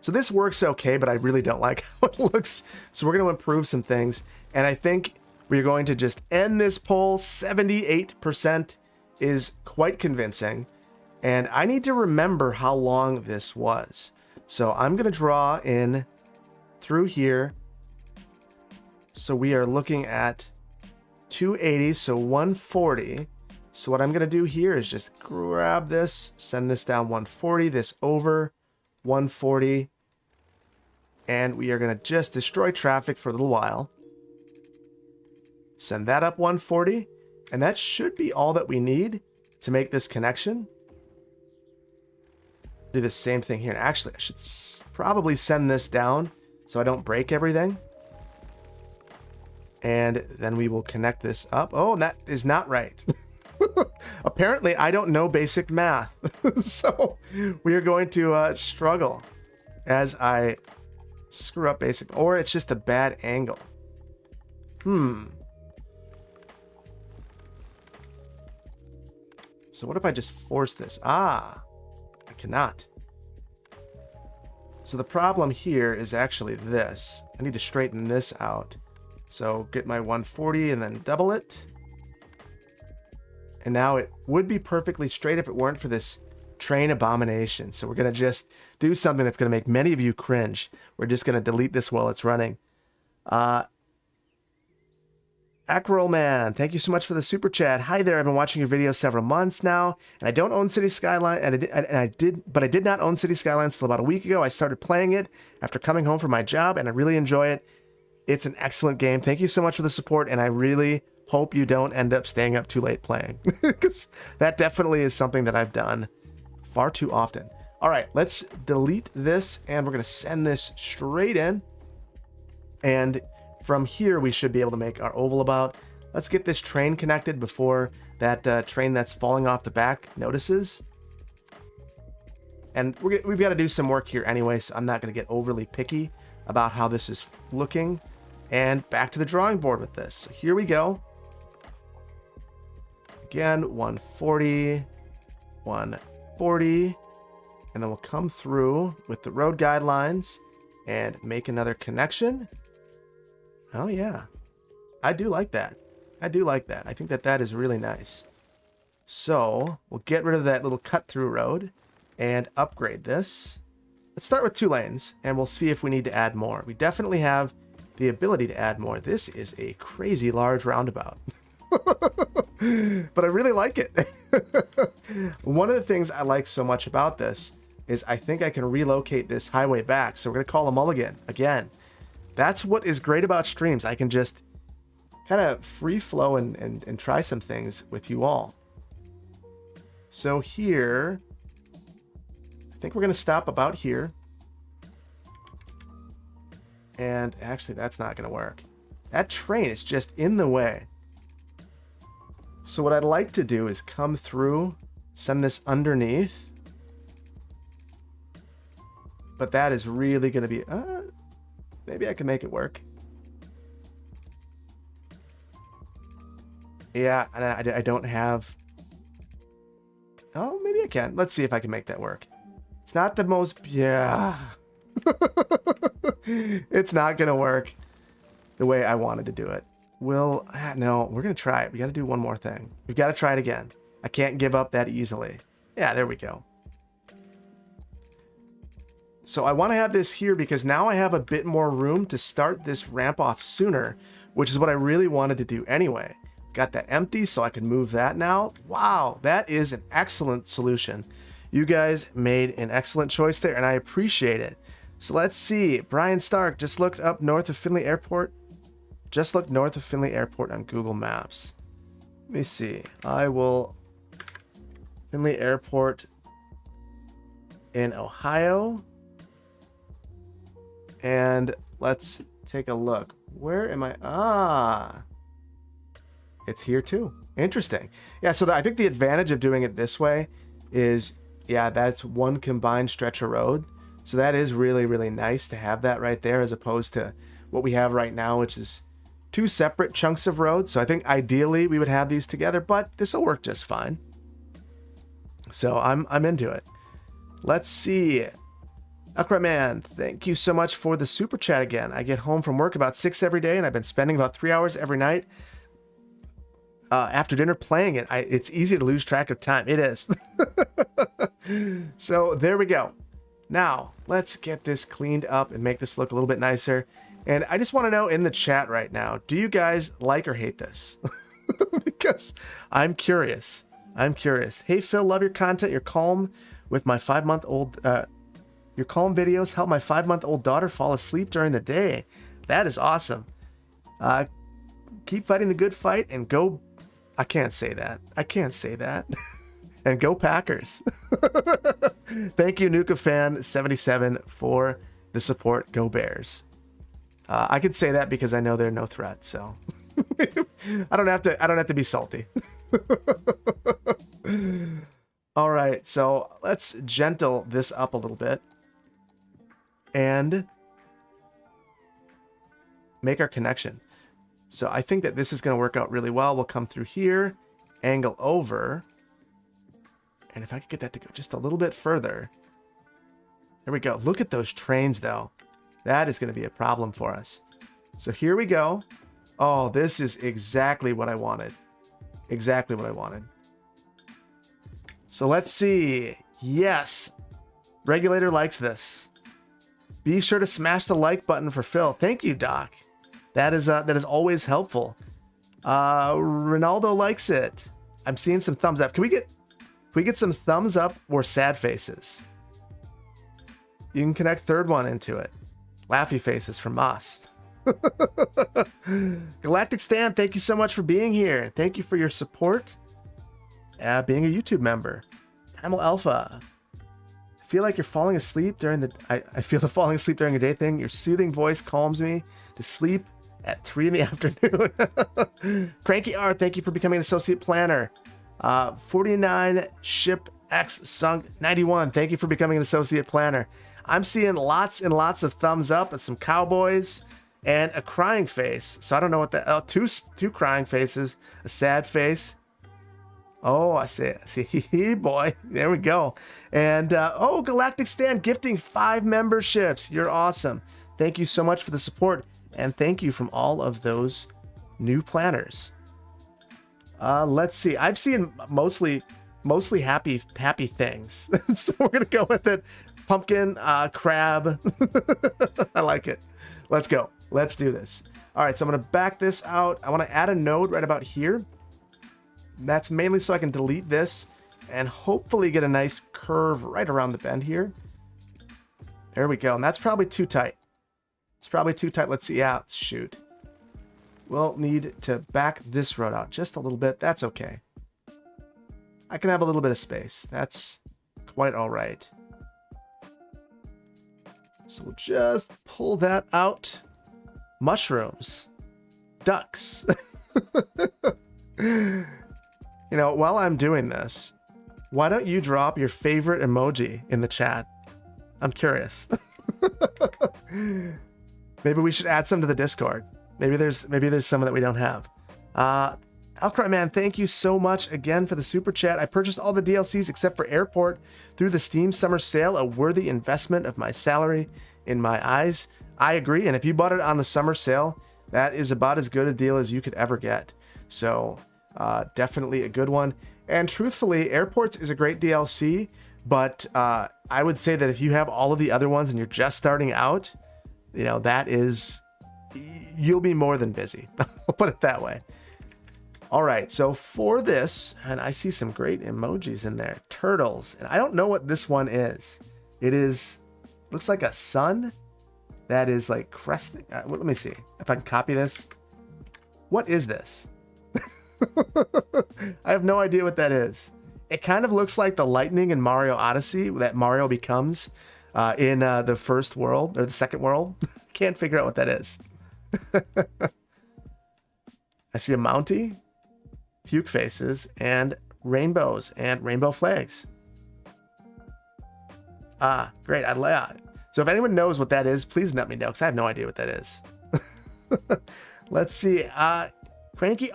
So this works okay, but I really don't like how it looks. So we're going to improve some things, and I think we're going to just end this poll. 78% is quite convincing, and I need to remember how long this was. So I'm going to draw in through here. So we are looking at 280, so 140. So what I'm going to do here is just grab this, send this down 140, this over 140, and we are going to just destroy traffic for a little while. Send that up 140, and that should be all that we need to make this connection. Do the same thing here. And actually, I should probably send this down so I don't break everything. And then we will connect this up. Oh, that is not right. Apparently, I don't know basic math. So we are going to struggle as I screw up basic. Or it's just a bad angle. So what if I just force this? I cannot. So the problem here is actually this. I need to straighten this out. So get my 140 and then double it. And now it would be perfectly straight if it weren't for this train abomination. So we're going to just do something that's going to make many of you cringe. We're just going to delete this while it's running. Acroll Man, thank you so much for the super chat. Hi there, I've been watching your videos several months now, and I don't own City Skylines, but I did not own City Skylines till about a week ago. I started playing it after coming home from my job, and I really enjoy it. It's an excellent game. Thank you so much for the support, and I really hope you don't end up staying up too late playing, because that definitely is something that I've done far too often. All right, let's delete this, and we're going to send this straight in, and from here we should be able to make our oval about. Let's get this train connected before that train that's falling off the back notices. And we've got to do some work here anyway, so I'm not going to get overly picky about how this is looking. And back to the drawing board with this. So here we go. Again, 140, 140, and then we'll come through with the road guidelines and make another connection. Oh yeah, I do like that. I do like that. I think that that is really nice. So we'll get rid of that little cut through road and upgrade this. Let's start with 2 lanes and we'll see if we need to add more. We definitely have the ability to add more. This is a crazy large roundabout. But I really like it. One of the things I like so much about this is I think I can relocate this highway back. So we're going to call a mulligan again. That's what is great about streams. I can just kind of free flow and try some things with you all. So here, I think we're going to stop about here. And actually, that's not going to work. That train is just in the way. So what I'd like to do is come through, send this underneath. But that is really going to be... maybe I can make it work. Yeah, and I don't have... Oh, maybe I can. Let's see if I can make that work. It's not the most... Yeah. It's not going to work the way I wanted to do it. No, we're going to try it. We got to do one more thing. We've got to try it again. I can't give up that easily. Yeah, there we go. So I want to have this here because now I have a bit more room to start this ramp off sooner, which is what I really wanted to do anyway. Got that empty so I can move that now. Wow, that is an excellent solution. You guys made an excellent choice there, and I appreciate it. So let's see. Brian Stark just looked up north of Findlay Airport. Just looked north of Findlay Airport on Google Maps. Let me see. Findlay Airport in Ohio. And let's take a look. Where am I? It's here too. Interesting. Yeah, so I think the advantage of doing it this way is, yeah, that's one combined stretch of road. So that is really, really nice to have that right there as opposed to what we have right now, which is two separate chunks of road. So I think ideally we would have these together, but this will work just fine. So I'm into it. Let's see. Akraman, thank you so much for the super chat again. I get home from work about 6 every day, and I've been spending about 3 hours every night after dinner playing it. It's easy to lose track of time. It is. So there we go. Now, let's get this cleaned up and make this look a little bit nicer. And I just want to know in the chat right now, do you guys like or hate this? Because I'm curious. Hey, Phil, love your content. You're calm with my 5-month-old... your calm videos help my 5-month-old daughter fall asleep during the day. That is awesome. Keep fighting the good fight and go... I can't say that. And go Packers. Thank you, NukaFan77, for the support. Go Bears. I could say that because I know they're no threat, so I don't have to be salty. All right, so let's gentle this up a little bit and make our connection. So I think that this is going to work out really well. We'll come through here, angle over. And if I could get that to go just a little bit further. There we go. Look at those trains, though. That is going to be a problem for us. So here we go. Oh, this is exactly what I wanted. Exactly what I wanted. So let's see. Yes. Regulator likes this. Be sure to smash the like button for Phil. Thank you, Doc. That is always helpful. Ronaldo likes it. I'm seeing some thumbs up. Can we get some thumbs up or sad faces? You can connect third one into it. Laughy faces from Moss. Galactic Stan, thank you so much for being here. Thank you for your support. Being a YouTube member. Camel Alpha. I feel like you're falling asleep during the... I feel the falling asleep during the day thing. Your soothing voice calms me to sleep at 3 in the afternoon. Cranky R, thank you for becoming an associate planner. 49 Ship X Sunk 91, thank you for becoming an associate planner. I'm seeing lots and lots of thumbs up and some cowboys and a crying face. So I don't know what that... Oh, two crying faces, a sad face. Oh, I see. Boy, there we go. And Galactic Stan gifting 5 memberships. You're awesome. Thank you so much for the support, and thank you from all of those new planners. Let's see. I've seen mostly happy things, so we're gonna go with it. Pumpkin, crab. I like it. Let's go. Let's do this. All right, so I'm going to back this out. I want to add a node right about here. That's mainly so I can delete this and hopefully get a nice curve right around the bend here. There we go. And that's probably too tight. It's probably too tight. Let's see. Yeah, shoot. We'll need to back this road out just a little bit. That's okay. I can have a little bit of space. That's quite all right. So we'll just pull that out. Mushrooms. Ducks. You know, while I'm doing this, why don't you drop your favorite emoji in the chat? I'm curious. Maybe we should add some to the Discord. Maybe there's some that we don't have. Outcry Man, thank you so much again for the super chat. I purchased all the DLCs except for Airport through the Steam Summer Sale, a worthy investment of my salary in my eyes. I agree, and if you bought it on the Summer Sale, that is about as good a deal as you could ever get. So definitely a good one. And truthfully, Airports is a great DLC, but I would say that if you have all of the other ones and you're just starting out, you know, you'll be more than busy. I'll put it that way. All right, so for this, and I see some great emojis in there. Turtles, and I don't know what this one is. Looks like a sun that is like cresting. Let me see if I can copy this. What is this? I have no idea what that is. It kind of looks like the lightning in Mario Odyssey that Mario becomes in the first world or the second world. Can't figure out what that is. I see a Mountie, puke faces, and rainbows and rainbow flags. Great. So if anyone knows what that is, please let me know, because I have no idea what that is. Let's see. Cranky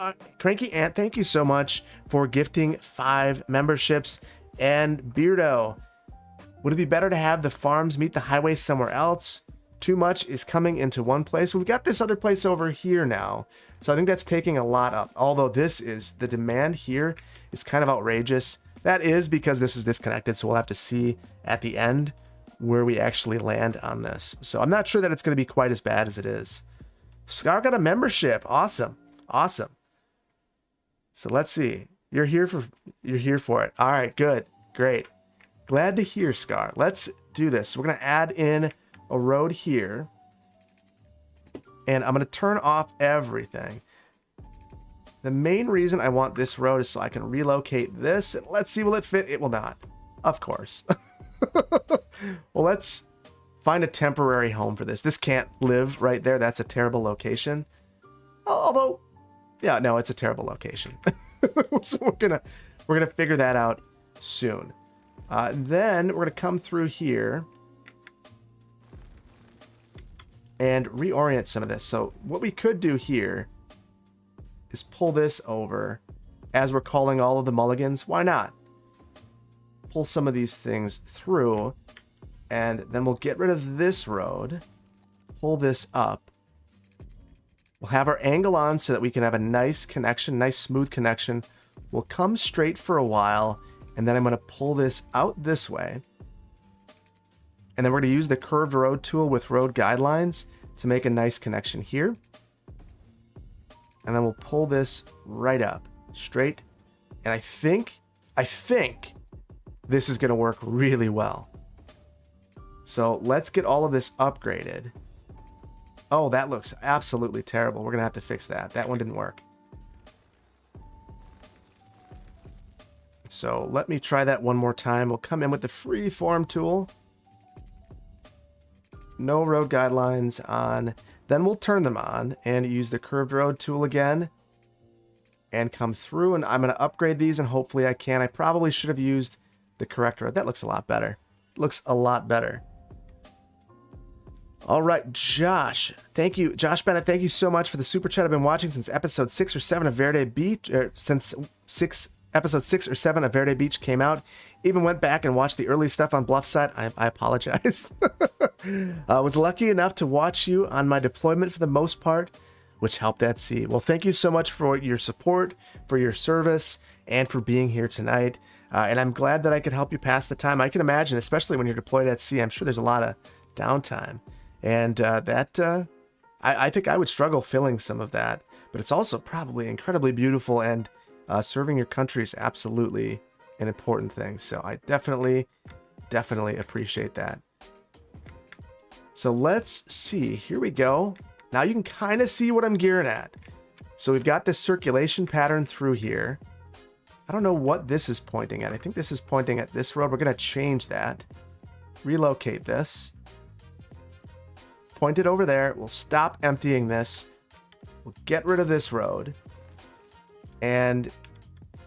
Ant, thank you so much for gifting 5 memberships. And Beardo, would it be better to have the farms meet the highway somewhere else? Too much is coming into one place. We've got this other place over here now, so I think that's taking a lot up. Although the demand here is kind of outrageous. That is because this is disconnected, so we'll have to see at the end where we actually land on this. So I'm not sure that it's going to be quite as bad as it is. Scar got a membership. Awesome. So let's see. You're here for it. All right, good. Great. Glad to hear, Scar. Let's do this. We're going to add in a road here, and I'm going to turn off everything. The main reason I want this road is so I can relocate this, and let's see, will it fit? It will not, of course. Well, let's find a temporary home for this. This can't live right there. That's a terrible location. Although, yeah, no, it's a terrible location. So we're gonna figure that out soon. Then we're gonna come through here and reorient some of this. So what we could do here is pull this over as we're calling all of the mulligans. Why not? Pull some of these things through, and then we'll get rid of this road, pull this up. We'll have our angle on so that we can have a nice connection, nice smooth connection. We'll come straight for a while, and then I'm going to pull this out this way. And then we're going to use the curved road tool with road guidelines to make a nice connection here. And then we'll pull this right up, straight. And I think this is going to work really well. So let's get all of this upgraded. Oh, that looks absolutely terrible. We're going to have to fix that. That one didn't work. So let me try that one more time. We'll come in with the freeform tool. No road guidelines on. Then we'll turn them on and use the curved road tool again and come through. And I'm going to upgrade these, and hopefully I can. I probably should have used the correct road. That looks a lot better. Looks a lot better. All right, Josh. Thank you. Josh Bennett, thank you so much for the super chat. I've been watching since episode 6 or 7 of Verde Beach, episode 6 or 7 of Verde Beach came out. Even went back and watched the early stuff on Bluffside. I apologize. I was lucky enough to watch you on my deployment for the most part, which helped at sea. Well, thank you so much for your support, for your service, and for being here tonight. And I'm glad that I could help you pass the time. I can imagine, especially when you're deployed at sea, I'm sure there's a lot of downtime. And that I think I would struggle filling some of that, but it's also probably incredibly beautiful, and serving your country is absolutely an important thing. So I definitely appreciate that. So let's see. Here we go. Now you can kind of see what I'm gearing at. So we've got this circulation pattern through here. I don't know what this is pointing at. I think this is pointing at this road. We're going to change that. Relocate this. Point it over there. We'll stop emptying this. We'll get rid of this road. And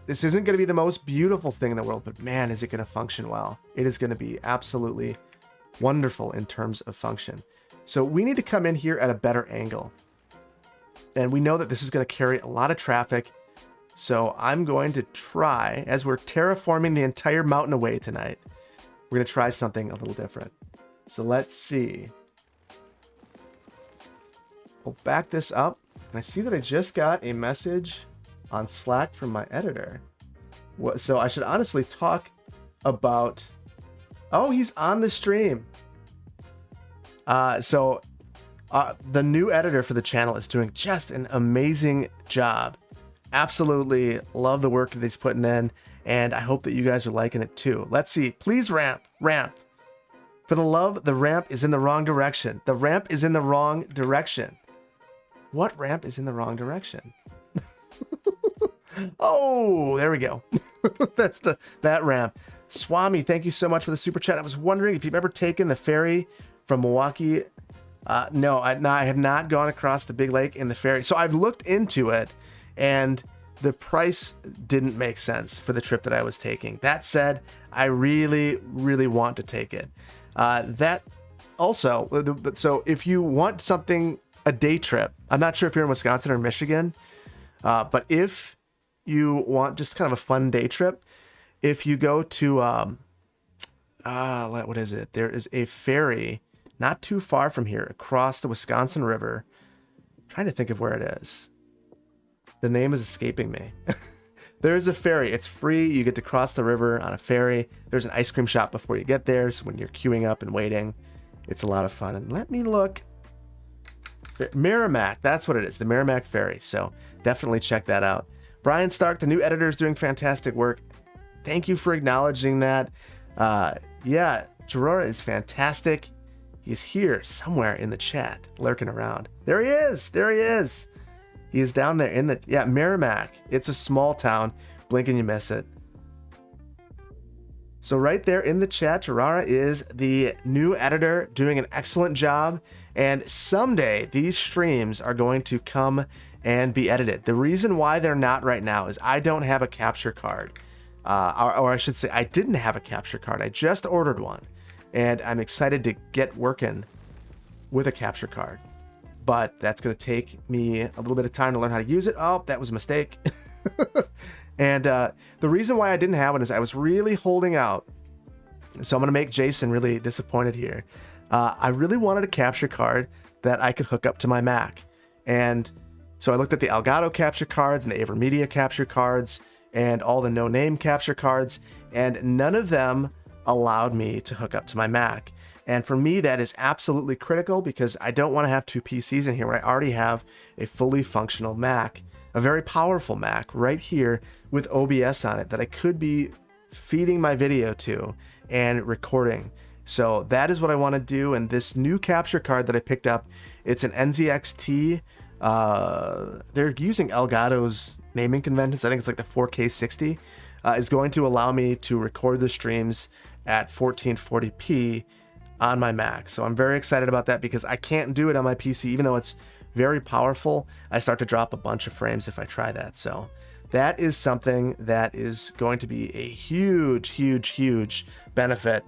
this isn't going to be the most beautiful thing in the world, but man, is it going to function well. It is going to be absolutely wonderful in terms of function. So we need to come in here at a better angle. And we know that this is going to carry a lot of traffic. So I'm going to try, as we're terraforming the entire mountain away tonight, we're going to try something a little different. So let's see. We'll back this up. And I see that I just got a message on Slack from my editor. So I should honestly talk about... Oh, he's on the stream. The new editor for the channel is doing just an amazing job. Absolutely love the work that he's putting in, and I hope that you guys are liking it too. Let's see. Please ramp. For the love, the ramp is in the wrong direction. The ramp is in the wrong direction. What ramp is in the wrong direction? Oh, there we go. That's that ramp. Swami, thank you so much for the super chat. I was wondering if you've ever taken the ferry from Milwaukee. No, I have not gone across the big lake in the ferry. So I've looked into it, and the price didn't make sense for the trip that I was taking. That said, I really want to take it. That also, so if you want something, a day trip, I'm not sure if you're in Wisconsin or Michigan, but if you want just kind of a fun day trip, if you go to, what is it? There is a ferry not too far from here across the Wisconsin River. I'm trying to think of where it is. The name is escaping me. There is a ferry. It's free. You get to cross the river on a ferry. There's an ice cream shop before you get there. So when you're queuing up and waiting, it's a lot of fun. And let me look. Merrimack. That's what it is. The Merrimack Ferry. So definitely check that out. Brian Stark, the new editor, is doing fantastic work. Thank you for acknowledging that. Yeah, Gerora is fantastic. He's here somewhere in the chat, lurking around. There he is. He is down there in the, Merrimack. It's a small town. Blink and you miss it. So right there in the chat, Gerara is the new editor, doing an excellent job. And someday these streams are going to come and be edited. The reason why they're not right now is I don't have a capture card. Or I should say I didn't have a capture card. I just ordered one. And I'm excited to get working with a capture card. But that's going to take me a little bit of time to learn how to use it. Oh, that was a mistake. And the reason why I didn't have it is I was really holding out. So I'm going to make Jason really disappointed here. I really wanted a capture card that I could hook up to my Mac. And so I looked at the Elgato capture cards and the AverMedia capture cards and all the no-name capture cards, and none of them allowed me to hook up to my Mac. And for me, that is absolutely critical because I don't want to have two PCs in here where I already have a fully functional Mac, a very powerful Mac right here with OBS on it that I could be feeding my video to and recording. So that is what I want to do. And this new capture card that I picked up, it's an NZXT. They're using Elgato's naming conventions. I think it's like the 4K 60 is going to allow me to record the streams at 1440p on my Mac. So I'm very excited about that because I can't do it on my PC. Even though it's very powerful, I start to drop a bunch of frames if I try that. So that is something that is going to be a huge benefit.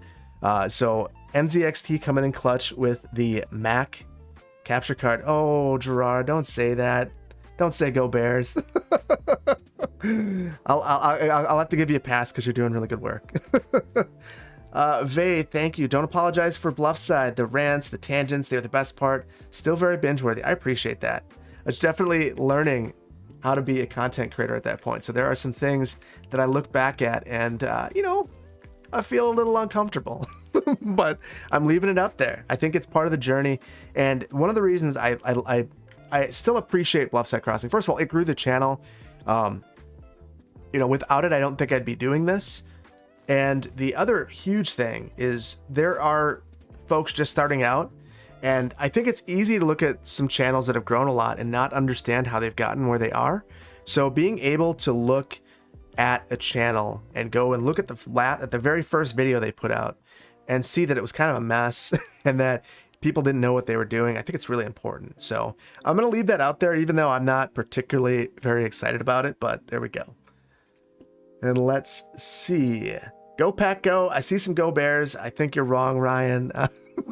So NZXT coming in clutch with the Mac capture card. Oh, Gerard, don't say that. Don't say go Bears. I'll have to give you a pass because you're doing really good work. Vay, thank you. Don't apologize for Bluffside. The rants, the tangents, they're the best part. Still very binge-worthy. I appreciate that. It's definitely learning how to be a content creator at that point. So there are some things that I look back at and, I feel a little uncomfortable, but I'm leaving it up there. I think it's part of the journey. And one of the reasons I still appreciate Bluffside Crossing. First of all, it grew the channel. You know, without it, I don't think I'd be doing this. And the other huge thing is there are folks just starting out. And I think it's easy to look at some channels that have grown a lot and not understand how they've gotten where they are. So being able to look at a channel and go and look at the very first video they put out and see that it was kind of a mess and that people didn't know what they were doing, I think it's really important. So I'm going to leave that out there, even though I'm not particularly very excited about it, but there we go. And let's see. Go Pack Go. I see some Go Bears. I think you're wrong, Ryan.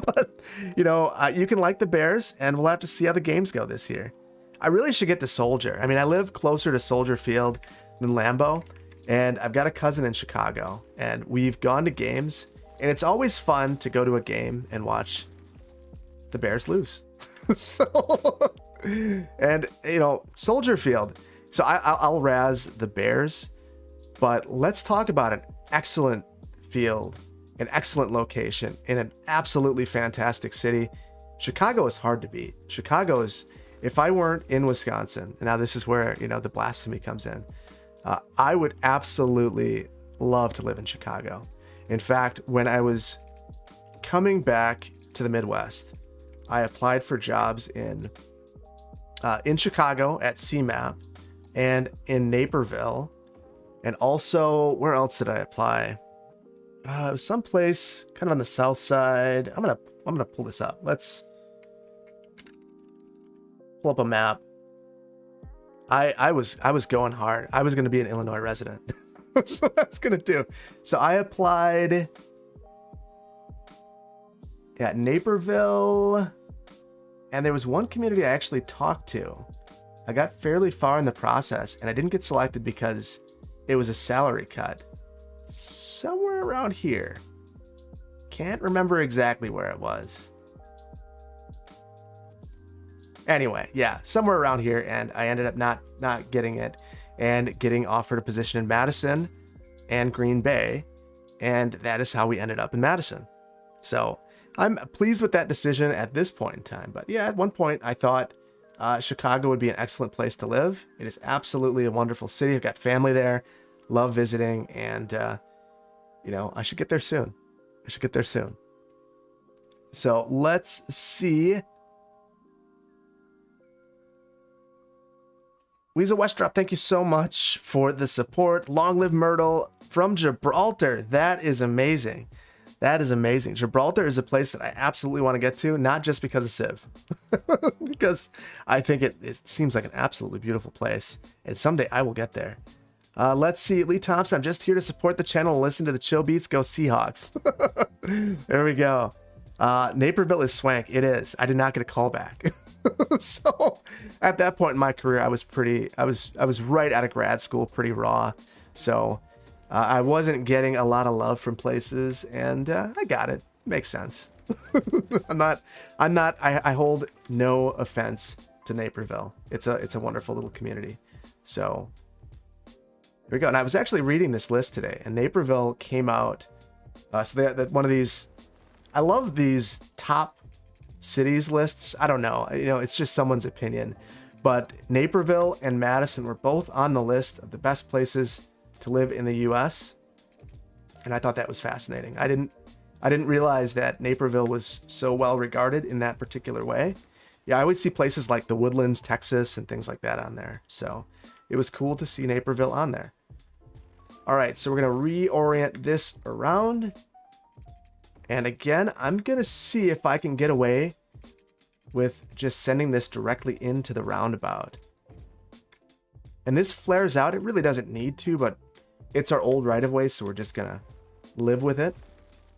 But, you know, you can like the Bears, and we'll have to see how the games go this year. I really should get to Soldier. I mean, I live closer to Soldier Field than Lambeau, and I've got a cousin in Chicago, and we've gone to games, and it's always fun to go to a game and watch the Bears lose. So, and, you know, Soldier Field. So I'll razz the Bears, but let's talk about an excellent field, an excellent location, in an absolutely fantastic city. Chicago is hard to beat. Chicago is, if I weren't in Wisconsin, and now this is where, you know, the blasphemy comes in, I would absolutely love to live in Chicago. In fact, when I was coming back to the Midwest, I applied for jobs in Chicago at CMAP and in Naperville. And also, where else did I apply? It was someplace kind of on the south side. I'm gonna pull this up. Let's pull up a map. I was going hard. I was gonna be an Illinois resident. That's what I was gonna do. So I applied at Naperville, and there was one community I actually talked to. I got fairly far in the process, and I didn't get selected because it was a salary cut. Somewhere around here. Can't remember exactly where it was. Anyway, yeah, somewhere around here, and I ended up not getting it and getting offered a position in Madison and Green Bay, and that is how we ended up in Madison. So I'm pleased with that decision at this point in time. But yeah, at one point I thought Chicago would be an excellent place to live. It is absolutely a wonderful city. I've got family there, love visiting, and you know, I should get there soon. So let's see. Weasel Westdrop, thank you so much for the support. Long live Myrtle from Gibraltar. That is amazing. That is amazing. Gibraltar is a place that I absolutely want to get to, not just because of Civ, because I think it seems like an absolutely beautiful place, and someday I will get there. Let's see. Lee Thompson, I'm just here to support the channel and listen to the chill beats. Go Seahawks. There we go. Naperville is swank. It is. I did not get a call back. So at that point in my career, I was right out of grad school, pretty raw. So I wasn't getting a lot of love from places, and I got it. Makes sense. I hold no offense to Naperville. It's a wonderful little community. So here we go. And I was actually reading this list today, and Naperville came out. So that one of these, I love these top cities lists. I don't know, you know, it's just someone's opinion, but Naperville and Madison were both on the list of the best places to live in the US, and I thought that was fascinating. I didn't realize that Naperville was so well regarded in that particular way. Yeah, I always see places like the Woodlands, Texas, and things like that on there, so it was cool to see Naperville on there. All right, so we're gonna reorient this around. And again, I'm going to see if I can get away with just sending this directly into the roundabout. And this flares out. It really doesn't need to, but it's our old right-of-way, so we're just going to live with it.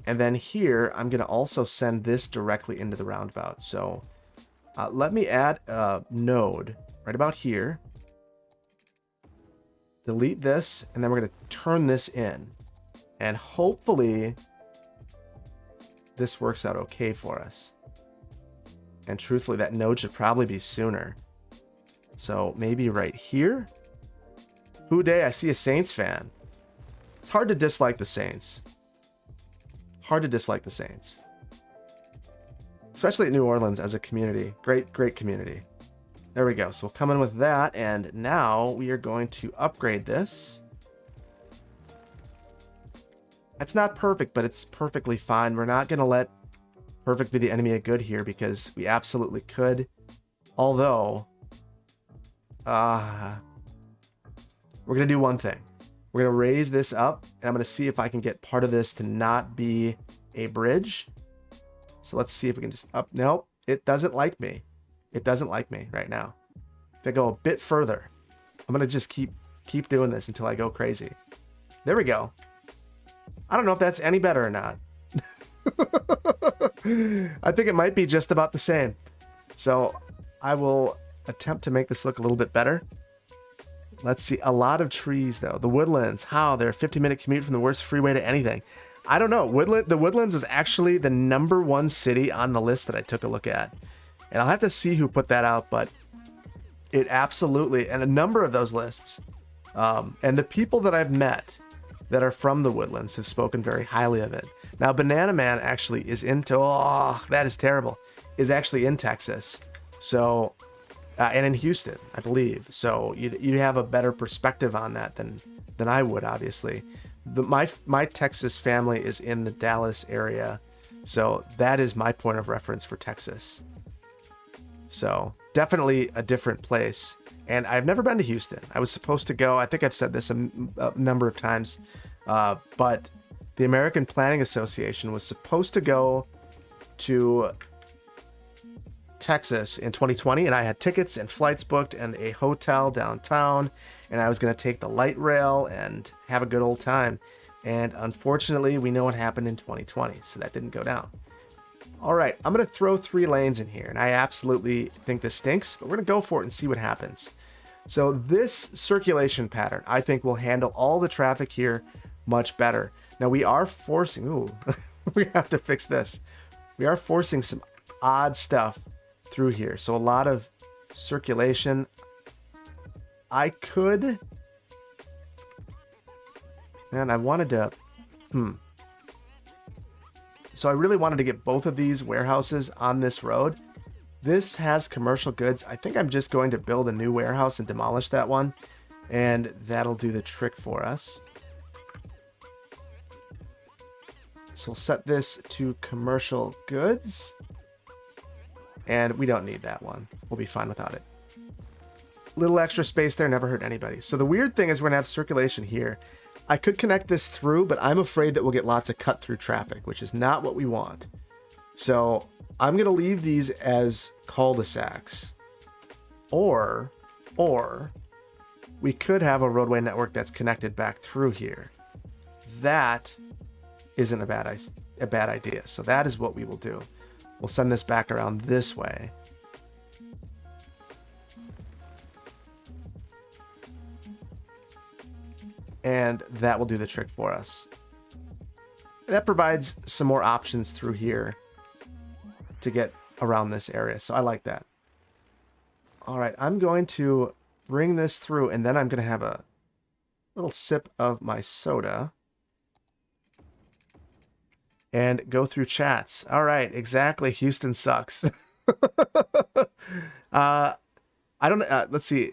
And then here, I'm going to also send this directly into the roundabout. So let me add a node right about here. Delete this, and then we're going to turn this in. And hopefully this works out okay for us. And truthfully, that node should probably be sooner. So maybe right here. Who day? I see a Saints fan. It's hard to dislike the Saints. hard to dislike the Saints. Especially at New Orleans as a community. Great community. There we go. So we'll come in with that, and now we are going to upgrade this. It's not perfect, but it's perfectly fine. We're not going to let perfect be the enemy of good here because we absolutely could. Although, we're going to do one thing. We're going to raise this up, and I'm going to see if I can get part of this to not be a bridge. So let's see if we can just up. Nope, it doesn't like me. It doesn't like me right now. If I go a bit further, I'm going to just keep doing this until I go crazy. There we go. I don't know if that's any better or not. I think it might be just about the same. So I will attempt to make this look a little bit better. Let's see. A lot of trees, though. The Woodlands. How? They're a 50-minute commute from the worst freeway to anything. I don't know. The Woodlands is actually the #1 city on the list that I took a look at. And I'll have to see who put that out, but it absolutely, and a number of those lists, and the people that I've met that are from the Woodlands have spoken very highly of it. Now, Banana Man actually is into, oh, that is terrible, is actually in Texas. So, and in Houston, I believe. So you have a better perspective on that than I would, obviously. My Texas family is in the Dallas area. So that is my point of reference for Texas. So definitely a different place. And I've never been to Houston. I was supposed to go. I think I've said this a number of times. But the American Planning Association was supposed to go to Texas in 2020. And I had tickets and flights booked and a hotel downtown. And I was going to take the light rail and have a good old time. And unfortunately, we know what happened in 2020. So that didn't go down. All right, I'm going to throw 3 lanes in here, and I absolutely think this stinks, but we're going to go for it and see what happens. So this circulation pattern, I think, will handle all the traffic here much better. Now, we are forcing, we have to fix this. We are forcing some odd stuff through here. So a lot of circulation. I could, man, I wanted to, So I really wanted to get both of these warehouses on this road. This has commercial goods. I think I'm just going to build a new warehouse and demolish that one. And that'll do the trick for us. So we'll set this to commercial goods. And we don't need that one. We'll be fine without it. Little extra space there, never hurt anybody. So the weird thing is we're going to have circulation here. I could connect this through, but I'm afraid that we'll get lots of cut-through traffic, which is not what we want. So I'm going to leave these as cul-de-sacs. Or we could have a roadway network that's connected back through here. That isn't a bad idea. So that is what we will do. We'll send this back around this way. And that will do the trick for us. That provides some more options through here to get around this area. So I like that. All right, I'm going to bring this through, and then I'm going to have a little sip of my soda and go through chats. All right, exactly. Houston sucks. I don't know. Let's see.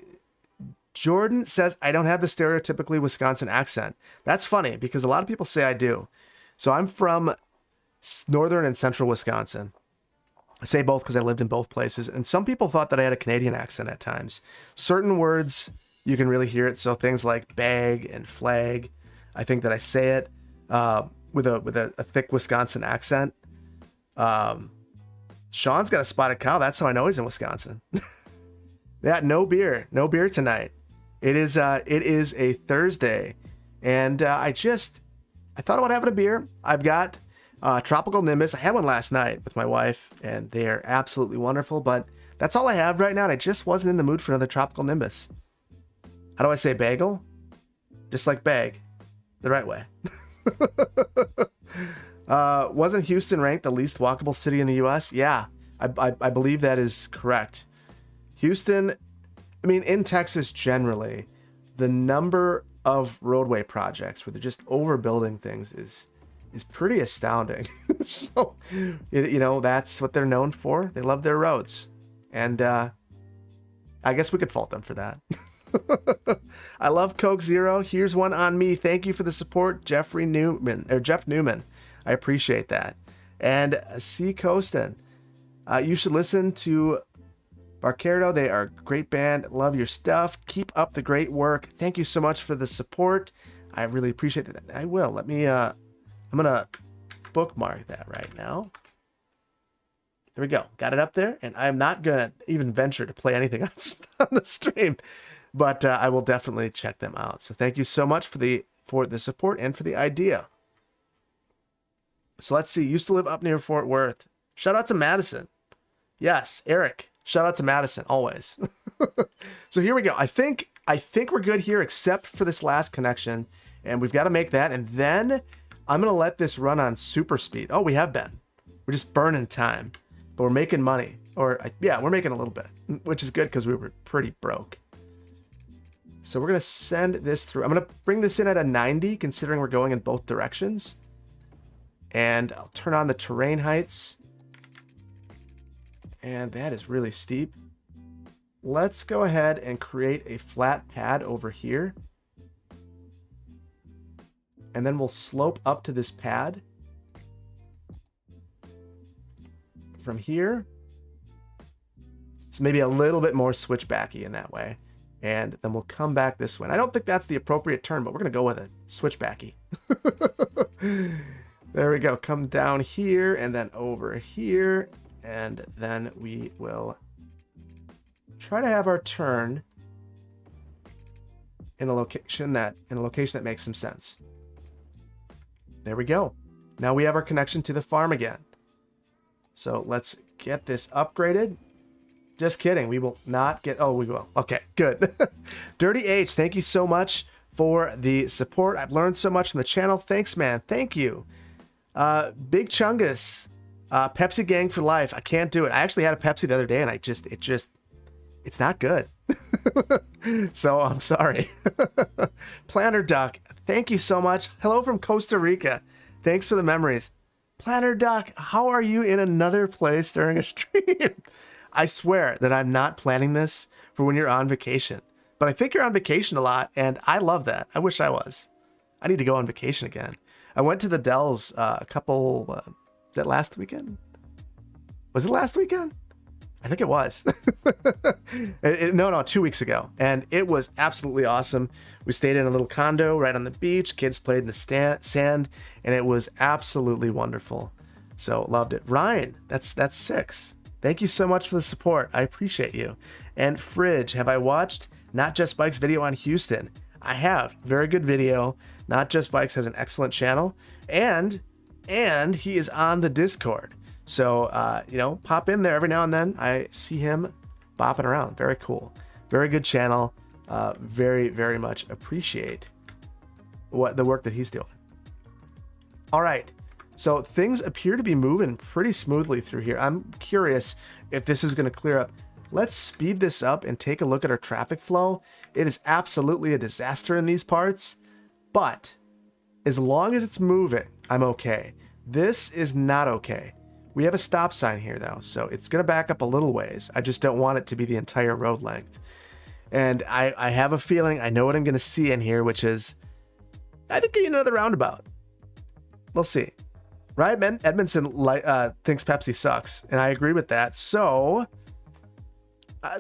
Jordan says, I don't have the stereotypically Wisconsin accent. That's funny because a lot of people say I do. So I'm from northern and central Wisconsin. I say both because I lived in both places. And some people thought that I had a Canadian accent at times. Certain words, you can really hear it. So things like bag and flag, I think that I say it with a thick Wisconsin accent. Sean's got a spotted cow. That's how I know he's in Wisconsin. Yeah, no beer tonight. It is a Thursday, and I thought about having a beer. I've got Tropical Nimbus. I had one last night with my wife, and they are absolutely wonderful. But that's all I have right now, and I just wasn't in the mood for another Tropical Nimbus. How do I say bagel? Just like bag, the right way. Wasn't Houston ranked the least walkable city in the U.S.? Yeah, I believe that is correct. Houston, I mean, in Texas generally, the number of roadway projects where they're just overbuilding things is pretty astounding. So, that's what they're known for. They love their roads. And I guess we could fault them for that. I love Coke Zero. Here's one on me. Thank you for the support, Jeff Newman. I appreciate that. And C. Costin. You should listen to Barcardo. They are a great band. Love your stuff. Keep up the great work. Thank you so much for the support. I really appreciate that. I will. Let me, I'm going to bookmark that right now. There we go. Got it up there. And I'm not going to even venture to play anything on the stream, but I will definitely check them out. So thank you so much for the support and for the idea. So let's see. Used to live up near Fort Worth. Shout out to Madison. Yes, Eric. Shout out to Madison always. So here we go. I think we're good here except for this last connection, and we've got to make that, and then I'm going to let this run on super speed. Oh, we have been. We're just burning time, but we're making money. Yeah, we're making a little bit, which is good because we were pretty broke. So we're going to send this through. I'm going to bring this in at a 90, considering we're going in both directions. And I'll turn on the terrain heights. And that is really steep. Let's go ahead and create a flat pad over here. And then we'll slope up to this pad. From here. So maybe a little bit more switchbacky in that way. And then we'll come back this way. And I don't think that's the appropriate turn, but we're going to go with it. Switchbacky. There we go. Come down here and then over here. And then we will try to have our turn in a location that makes some sense. There we go. Now we have our connection to the farm again. So let's get this upgraded. Just kidding. We will not get... Oh, we will. Okay, good. Dirty H, thank you so much for the support. I've learned so much from the channel. Thanks, man. Thank you. Big Chungus. Pepsi Gang for life. I can't do it. I actually had a Pepsi the other day, and it's not good. So I'm sorry. Planner Duck, thank you so much. Hello from Costa Rica. Thanks for the memories. Planner Duck, how are you in another place during a stream? I swear that I'm not planning this for when you're on vacation, but I think you're on vacation a lot, and I love that. I wish I was. I need to go on vacation again. I went to the Dells a couple, was that last weekend? Was it last weekend? I think it was. No, 2 weeks ago. And it was absolutely awesome. We stayed in a little condo right on the beach. Kids played in the sand, and it was absolutely wonderful. So loved it. Ryan, that's 6. Thank you so much for the support. I appreciate you. And Fridge, have I watched Not Just Bikes video on Houston? I have. Very good video. Not Just Bikes has an excellent channel, and he is on the Discord. So, pop in there every now and then. I see him bopping around. Very cool. Very good channel. Very, very much appreciate the work that he's doing. All right. So things appear to be moving pretty smoothly through here. I'm curious if this is going to clear up. Let's speed this up and take a look at our traffic flow. It is absolutely a disaster in these parts, but as long as it's moving, I'm okay. This is not okay. We have a stop sign here though, so it's going to back up a little ways. I just don't want it to be the entire road length. And I have a feeling I know what I'm going to see in here, which is, I think another roundabout. We'll see. Ryan Edmondson thinks Pepsi sucks, and I agree with that. So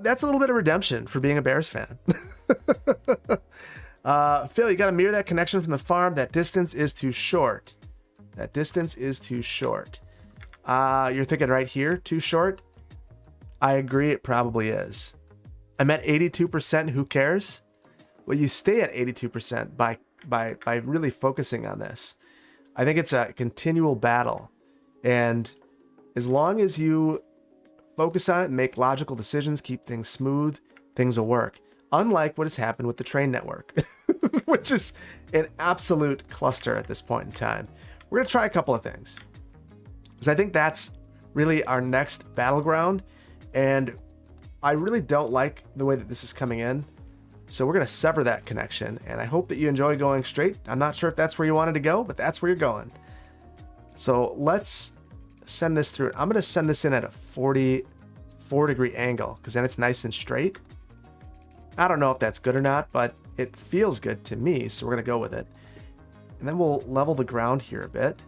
that's a little bit of redemption for being a Bears fan. Phil, you got to mirror that connection from the farm. That distance is too short. That distance is too short. You're thinking right here, too short? I agree, it probably is. I'm at 82%, who cares? Well, you stay at 82% by really focusing on this. I think it's a continual battle. And as long as you focus on it and make logical decisions, keep things smooth, things will work. Unlike what has happened with the train network, which is an absolute cluster at this point in time. We're going to try a couple of things, because I think that's really our next battleground. And I really don't like the way that this is coming in. So we're going to sever that connection, and I hope that you enjoy going straight. I'm not sure if that's where you wanted to go, but that's where you're going. So let's send this through. I'm going to send this in at a 44-degree angle because then it's nice and straight. I don't know if that's good or not, but it feels good to me, so we're going to go with it. And then we'll level the ground here a bit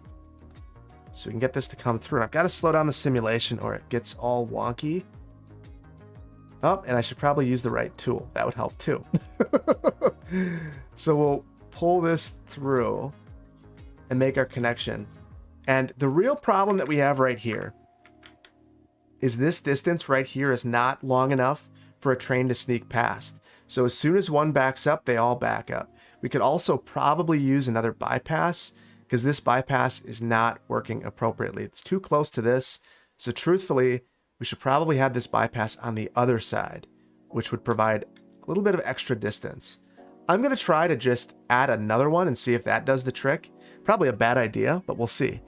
so we can get this to come through. And I've got to slow down the simulation or it gets all wonky. Oh, and I should probably use the right tool. That would help too. So we'll pull this through and make our connection. And the real problem that we have right here is this distance right here is not long enough for a train to sneak past. So as soon as one backs up, they all back up. We could also probably use another bypass because this bypass is not working appropriately. It's too close to this. So truthfully, we should probably have this bypass on the other side, which would provide a little bit of extra distance. I'm going to try to just add another one and see if that does the trick. Probably a bad idea, but we'll see.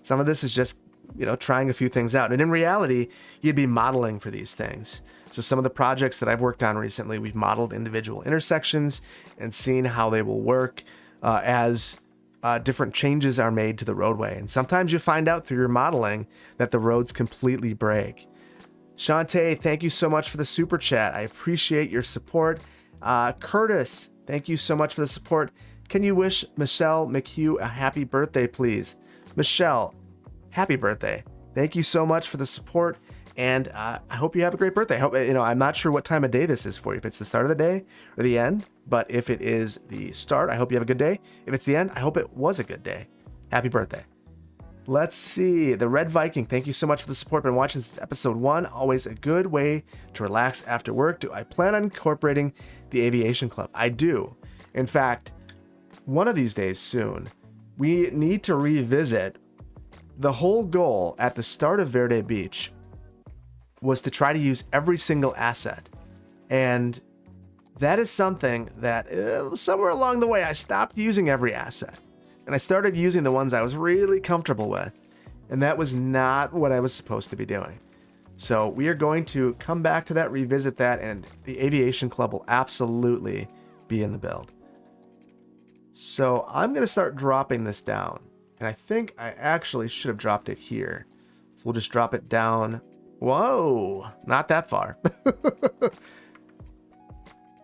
Some of this is just, trying a few things out. And in reality, you'd be modeling for these things. So some of the projects that I've worked on recently, we've modeled individual intersections and seen how they will work as different changes are made to the roadway. And sometimes you find out through your modeling that the roads completely break. Shantae, thank you so much for the super chat. I appreciate your support. Curtis, thank you so much for the support. Can you wish Michelle McHugh a happy birthday, please? Michelle, happy birthday. Thank you so much for the support. And I hope you have a great birthday. I hope, I'm not sure what time of day this is for you, if it's the start of the day or the end, but if it is the start, I hope you have a good day. If it's the end, I hope it was a good day. Happy birthday. Let's see. The Red Viking, thank you so much for the support. Been watching since episode 1. Always a good way to relax after work. Do I plan on incorporating the aviation club? I do. In fact, one of these days soon, we need to revisit the whole goal at the start of Verde Beach was to try to use every single asset. And that is something that somewhere along the way, I stopped using every asset. And I started using the ones I was really comfortable with. And that was not what I was supposed to be doing. So we are going to come back to that, revisit that, and the Aviation Club will absolutely be in the build. So I'm going to start dropping this down. And I think I actually should have dropped it here. So we'll just drop it down. Whoa, not that far.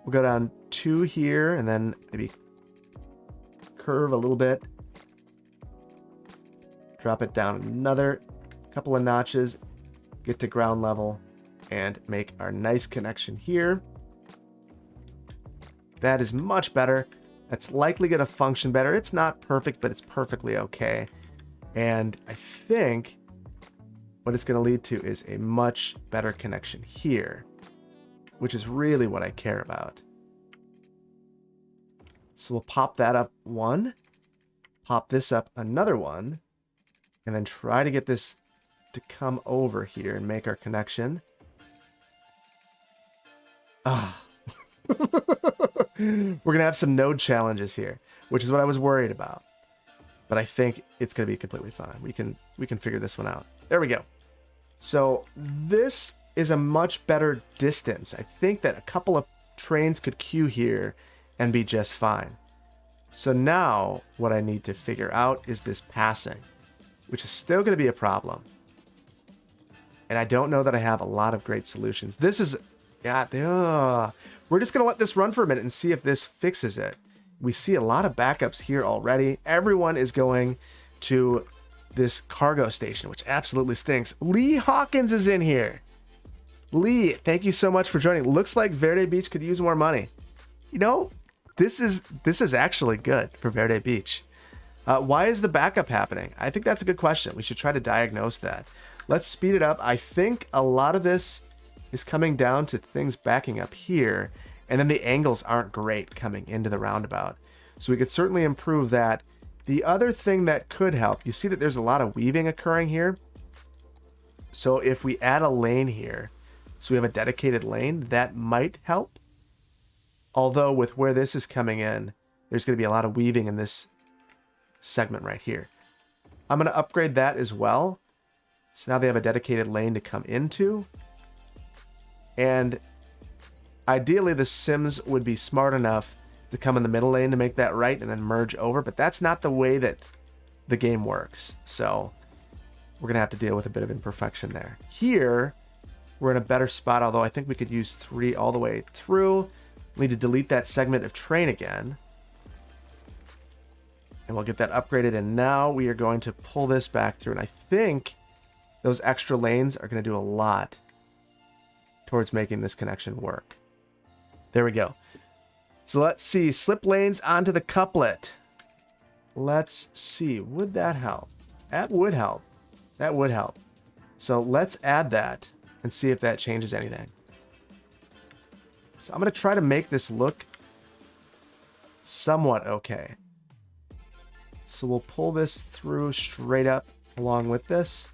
We'll go down 2 here and then maybe curve a little bit. Drop it down another couple of notches, get to ground level, and make our nice connection here. That is much better. That's likely going to function better. It's not perfect, but it's perfectly okay. And I think what it's going to lead to is a much better connection here, which is really what I care about. So we'll pop that up 1, pop this up another 1, and then try to get this to come over here and make our connection. Ah. We're going to have some node challenges here, which is what I was worried about. But I think it's going to be completely fine. We can figure this one out. There we go. So this is a much better distance. I think that a couple of trains could queue here and be just fine. So now what I need to figure out is this passing, which is still going to be a problem. And I don't know that I have a lot of great solutions. This is, we're just going to let this run for a minute and see if this fixes it. We see a lot of backups here already. Everyone is going to this cargo station, which absolutely stinks. Lee Hawkins is in here. Lee, thank you so much for joining. Looks like Verde Beach could use more money. This is actually good for Verde Beach. Why is the backup happening? I think that's a good question. We should try to diagnose that. Let's speed it up. I think a lot of this is coming down to things backing up here, and then the angles aren't great coming into the roundabout. So we could certainly improve that. The other thing that could help, you see that there's a lot of weaving occurring here. So if we add a lane here, so we have a dedicated lane, that might help. Although with where this is coming in, there's going to be a lot of weaving in this segment right here. I'm going to upgrade that as well. So now they have a dedicated lane to come into. And ideally the Sims would be smart enough to come in the middle lane to make that right and then merge over. But that's not the way that the game works. So we're going to have to deal with a bit of imperfection there. Here, we're in a better spot, although I think we could use 3 all the way through. We need to delete that segment of train again. And we'll get that upgraded, and now we are going to pull this back through. And I think those extra lanes are going to do a lot towards making this connection work. There we go. So let's see. Slip lanes onto the couplet. Let's see. Would that help? That would help. That would help. So let's add that and see if that changes anything. So I'm going to try to make this look somewhat okay. So we'll pull this through straight up along with this.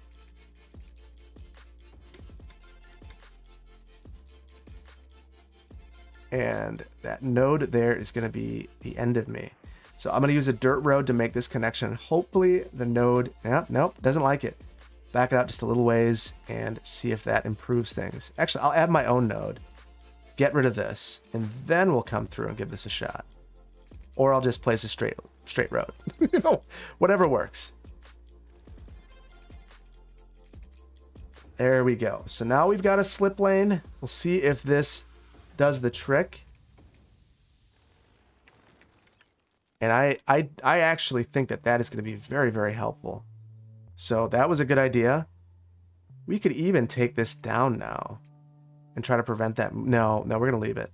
And that node there is going to be the end of me. So I'm going to use a dirt road to make this connection. Hopefully the node, nope, doesn't like it. Back it up just a little ways and see if that improves things. Actually, I'll add my own node, get rid of this, and then we'll come through and give this a shot. Or I'll just place a straight road. You know, whatever works. There we go. So now we've got a slip lane. We'll see if this does the trick. And I actually think that is going to be very, very helpful. So that was a good idea. We could even take this down now and try to prevent that. No, we're going to leave it.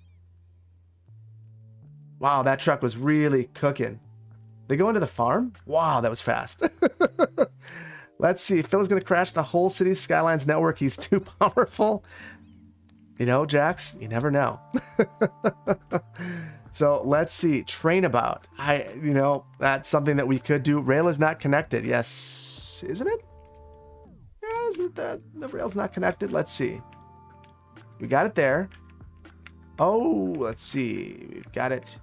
Wow, that truck was really cooking. They go into the farm? Wow, that was fast. Let's see. Phil is going to crash the whole city's Skylines network. He's too powerful. You know, Jax, you never know. So let's see. Trainabout. That's something that we could do. Rail is not connected. Yes, isn't it? Yeah, isn't it the rail's not connected? Let's see. We got it there. Oh, let's see. We've got it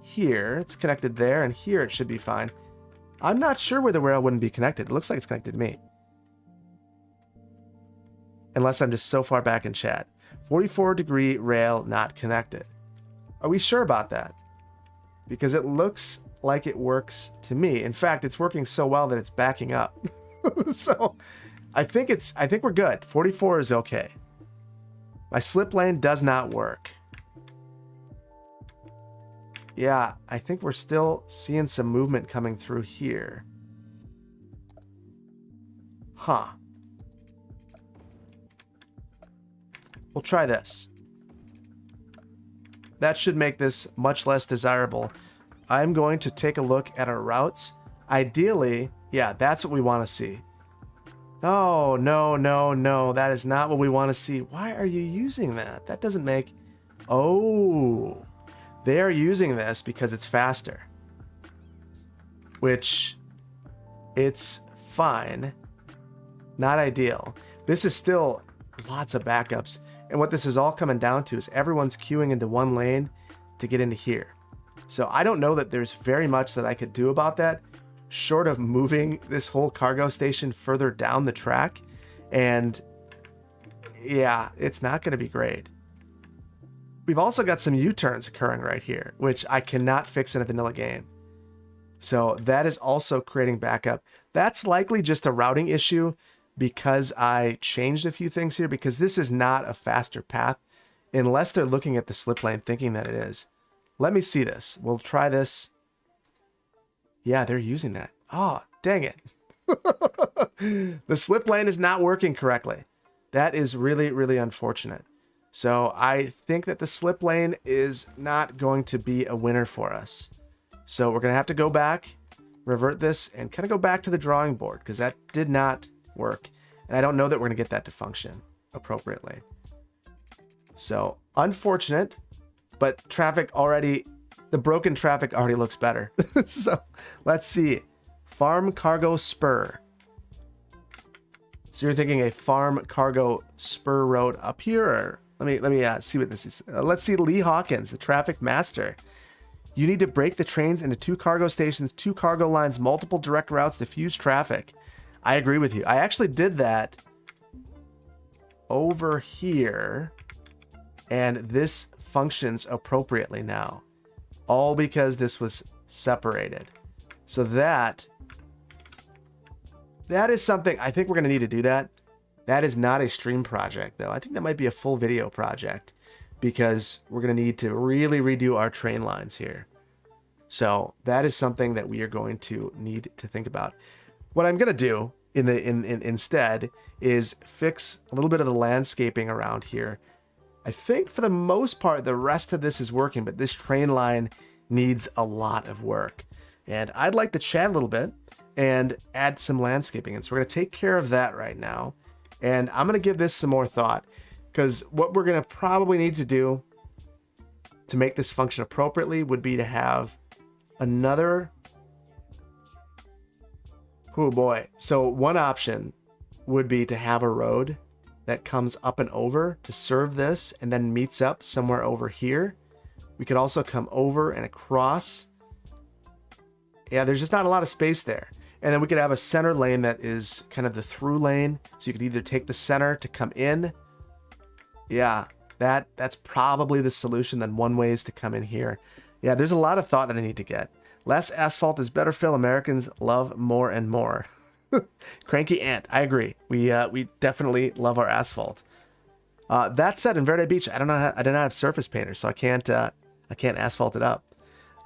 here. It's connected there, and here it should be fine. I'm not sure where the rail wouldn't be connected. It looks like it's connected to me. Unless I'm just so far back in chat. 44-degree rail not connected. Are we sure about that? Because it looks like it works to me. In fact, it's working so well that it's backing up. So I think we're good. 44 is okay. My slip lane does not work. Yeah, I think we're still seeing some movement coming through here. Huh. We'll try this. That should make this much less desirable. I'm going to take a look at our routes. Ideally, yeah, that's what we want to see. Oh, no. That is not what we want to see. Why are you using that? That doesn't make... Oh, they are using this because it's faster. Which, it's fine. Not ideal. This is still lots of backups. And what this is all coming down to is everyone's queuing into one lane to get into here. So I don't know that there's very much that I could do about that, short of moving this whole cargo station further down the track. And yeah, it's not going to be great. We've also got some U-turns occurring right here, which I cannot fix in a vanilla game. So that is also creating backup. That's likely just a routing issue because I changed a few things here, because this is not a faster path unless they're looking at the slip lane thinking that it is. Let me see this. We'll try this. Yeah, they're using that. Oh, dang it. The slip lane is not working correctly. That is really, really unfortunate. So I think that the slip lane is not going to be a winner for us. So we're going to have to go back, revert this, and kind of go back to the drawing board, because that did not work. And I don't know that we're going to get that to function appropriately. So unfortunate, but the broken traffic already looks better. So let's see. Farm cargo spur. So you're thinking a farm cargo spur road up here? Or let me see what this is. Let's see. Lee Hawkins, the traffic master. You need to break the trains into 2 cargo stations, 2 cargo lines, multiple direct routes, diffuse traffic. I agree with you. I actually did that over here, and this functions appropriately now. All because this was separated. So that that is something I think we're going to need to do that. That is not a stream project, though. I think that might be a full video project because we're going to need to really redo our train lines here. So that is something that we are going to need to think about. What I'm going to do instead is fix a little bit of the landscaping around here. I think for the most part, the rest of this is working, but this train line needs a lot of work. And I'd like to chat a little bit and add some landscaping. And so we're going to take care of that right now. And I'm going to give this some more thought because what we're going to probably need to do to make this function appropriately would be to have another. Oh boy. So one option would be to have a road that comes up and over to serve this and then meets up somewhere over here. We could also come over and across. Yeah, there's just not a lot of space there. And then we could have a center lane that is kind of the through lane. So you could either take the center to come in. Yeah, that's probably the solution. Then one way is to come in here. Yeah, there's a lot of thought that I need to get. Less asphalt is better, Phil. Americans love more and more. Cranky Ant, I agree. We definitely love our asphalt. That said, in Verde Beach, I do not have surface painter, so I can't asphalt it up.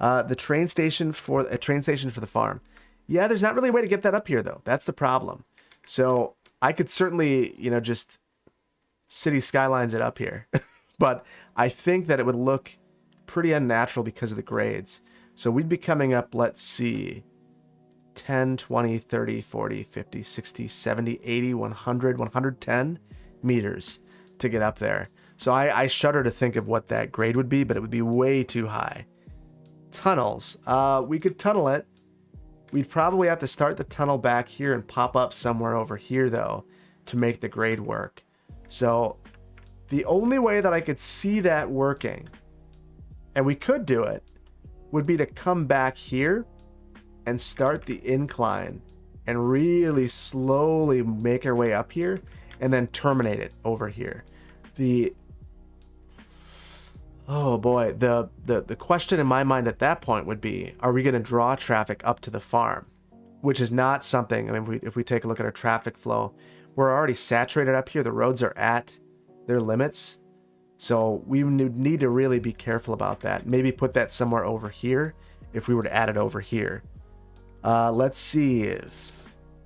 The train station for the farm. Yeah, there's not really a way to get that up here though. That's the problem. So I could certainly, just city skylines it up here, but I think that it would look pretty unnatural because of the grades. So we'd be coming up, let's see, 10, 20, 30, 40, 50, 60, 70, 80, 100, 110 meters to get up there. So I shudder to think of what that grade would be, but it would be way too high. Tunnels. We could tunnel it. We'd probably have to start the tunnel back here and pop up somewhere over here, though, to make the grade work. So the only way that I could see that working, and we could do it, would be to come back here and start the incline and really slowly make our way up here and then terminate it over here. Oh boy, the question in my mind at that point would be, are we going to draw traffic up to the farm? Which is not something, I mean, if we take a look at our traffic flow, we're already saturated up here. The roads are at their limits. So we need to really be careful about that. Maybe put that somewhere over here if we were to add it over here. Let's see.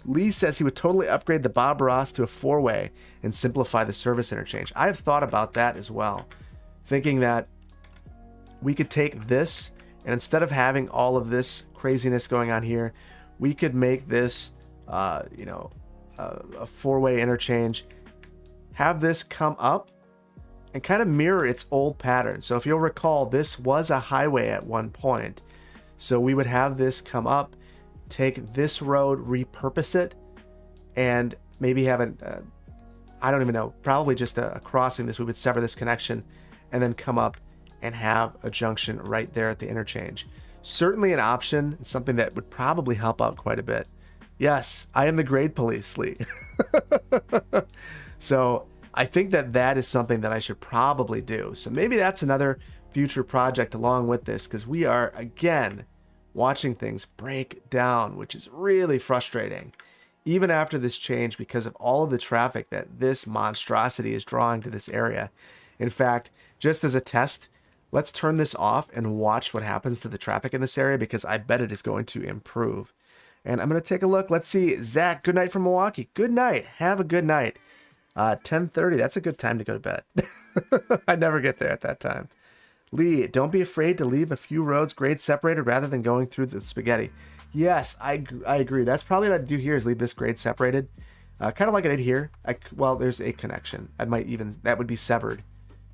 Lee says he would totally upgrade the Bob Ross to a four-way and simplify the service interchange. I've thought about that as well, thinking that we could take this and instead of having all of this craziness going on here, we could make this, a four-way interchange, have this come up and kind of mirror its old pattern. So if you'll recall, this was a highway at one point. So we would have this come up, take this road, repurpose it, and maybe have I don't even know, probably just a crossing this. We would sever this connection and then come up and have a junction right there at the interchange. Certainly an option, and something that would probably help out quite a bit. Yes, I am the grade police, Lee. So I think that is something that I should probably do. So maybe that's another future project along with this, because we are, again, watching things break down, which is really frustrating, even after this change, because of all of the traffic that this monstrosity is drawing to this area. In fact, just as a test, let's turn this off and watch what happens to the traffic in this area, because I bet it is going to improve. And I'm going to take a look. Let's see. Zach, good night from Milwaukee. Good night. Have a good night. 10:30, that's a good time to go to bed. I never get there at that time. Lee, don't be afraid to leave a few roads grade separated rather than going through the spaghetti. Yes, I agree. That's probably what I'd do here, is leave this grade separated. Kind of like I did here. Well, there's a connection. That would be severed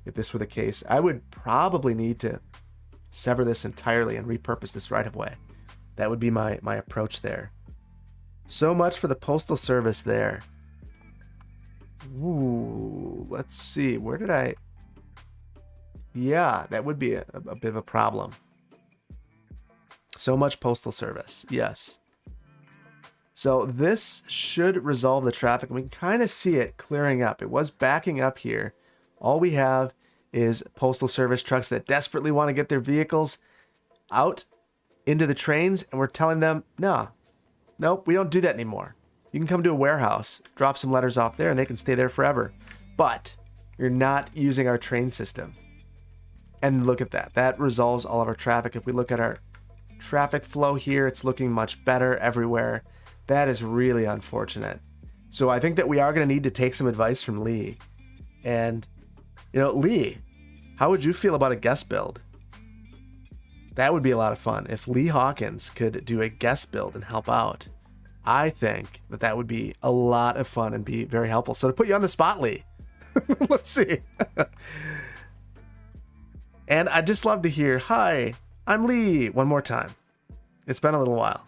if this were the case. I would probably need to sever this entirely and repurpose this right of way. That would be my approach there. So much for the Postal Service there. Ooh, let's see. Where did I... Yeah, that would be a bit of a problem. So much Postal Service. Yes. So this should resolve the traffic. We can kind of see it clearing up. It was backing up here. All we have is Postal Service trucks that desperately want to get their vehicles out into the trains, and we're telling them, no, nope, we don't do that anymore. You can come to a warehouse, drop some letters off there, and they can stay there forever. But you're not using our train system. And look at that. That resolves all of our traffic. If we look at our traffic flow here, it's looking much better everywhere. That is really unfortunate. So I think that we are going to need to take some advice from Lee. And, Lee, how would you feel about a guest build? That would be a lot of fun. If Lee Hawkins could do a guest build and help out, I think that would be a lot of fun and be very helpful. So to put you on the spot, Lee, let's see. And I'd just love to hear, hi, I'm Lee, one more time. It's been a little while.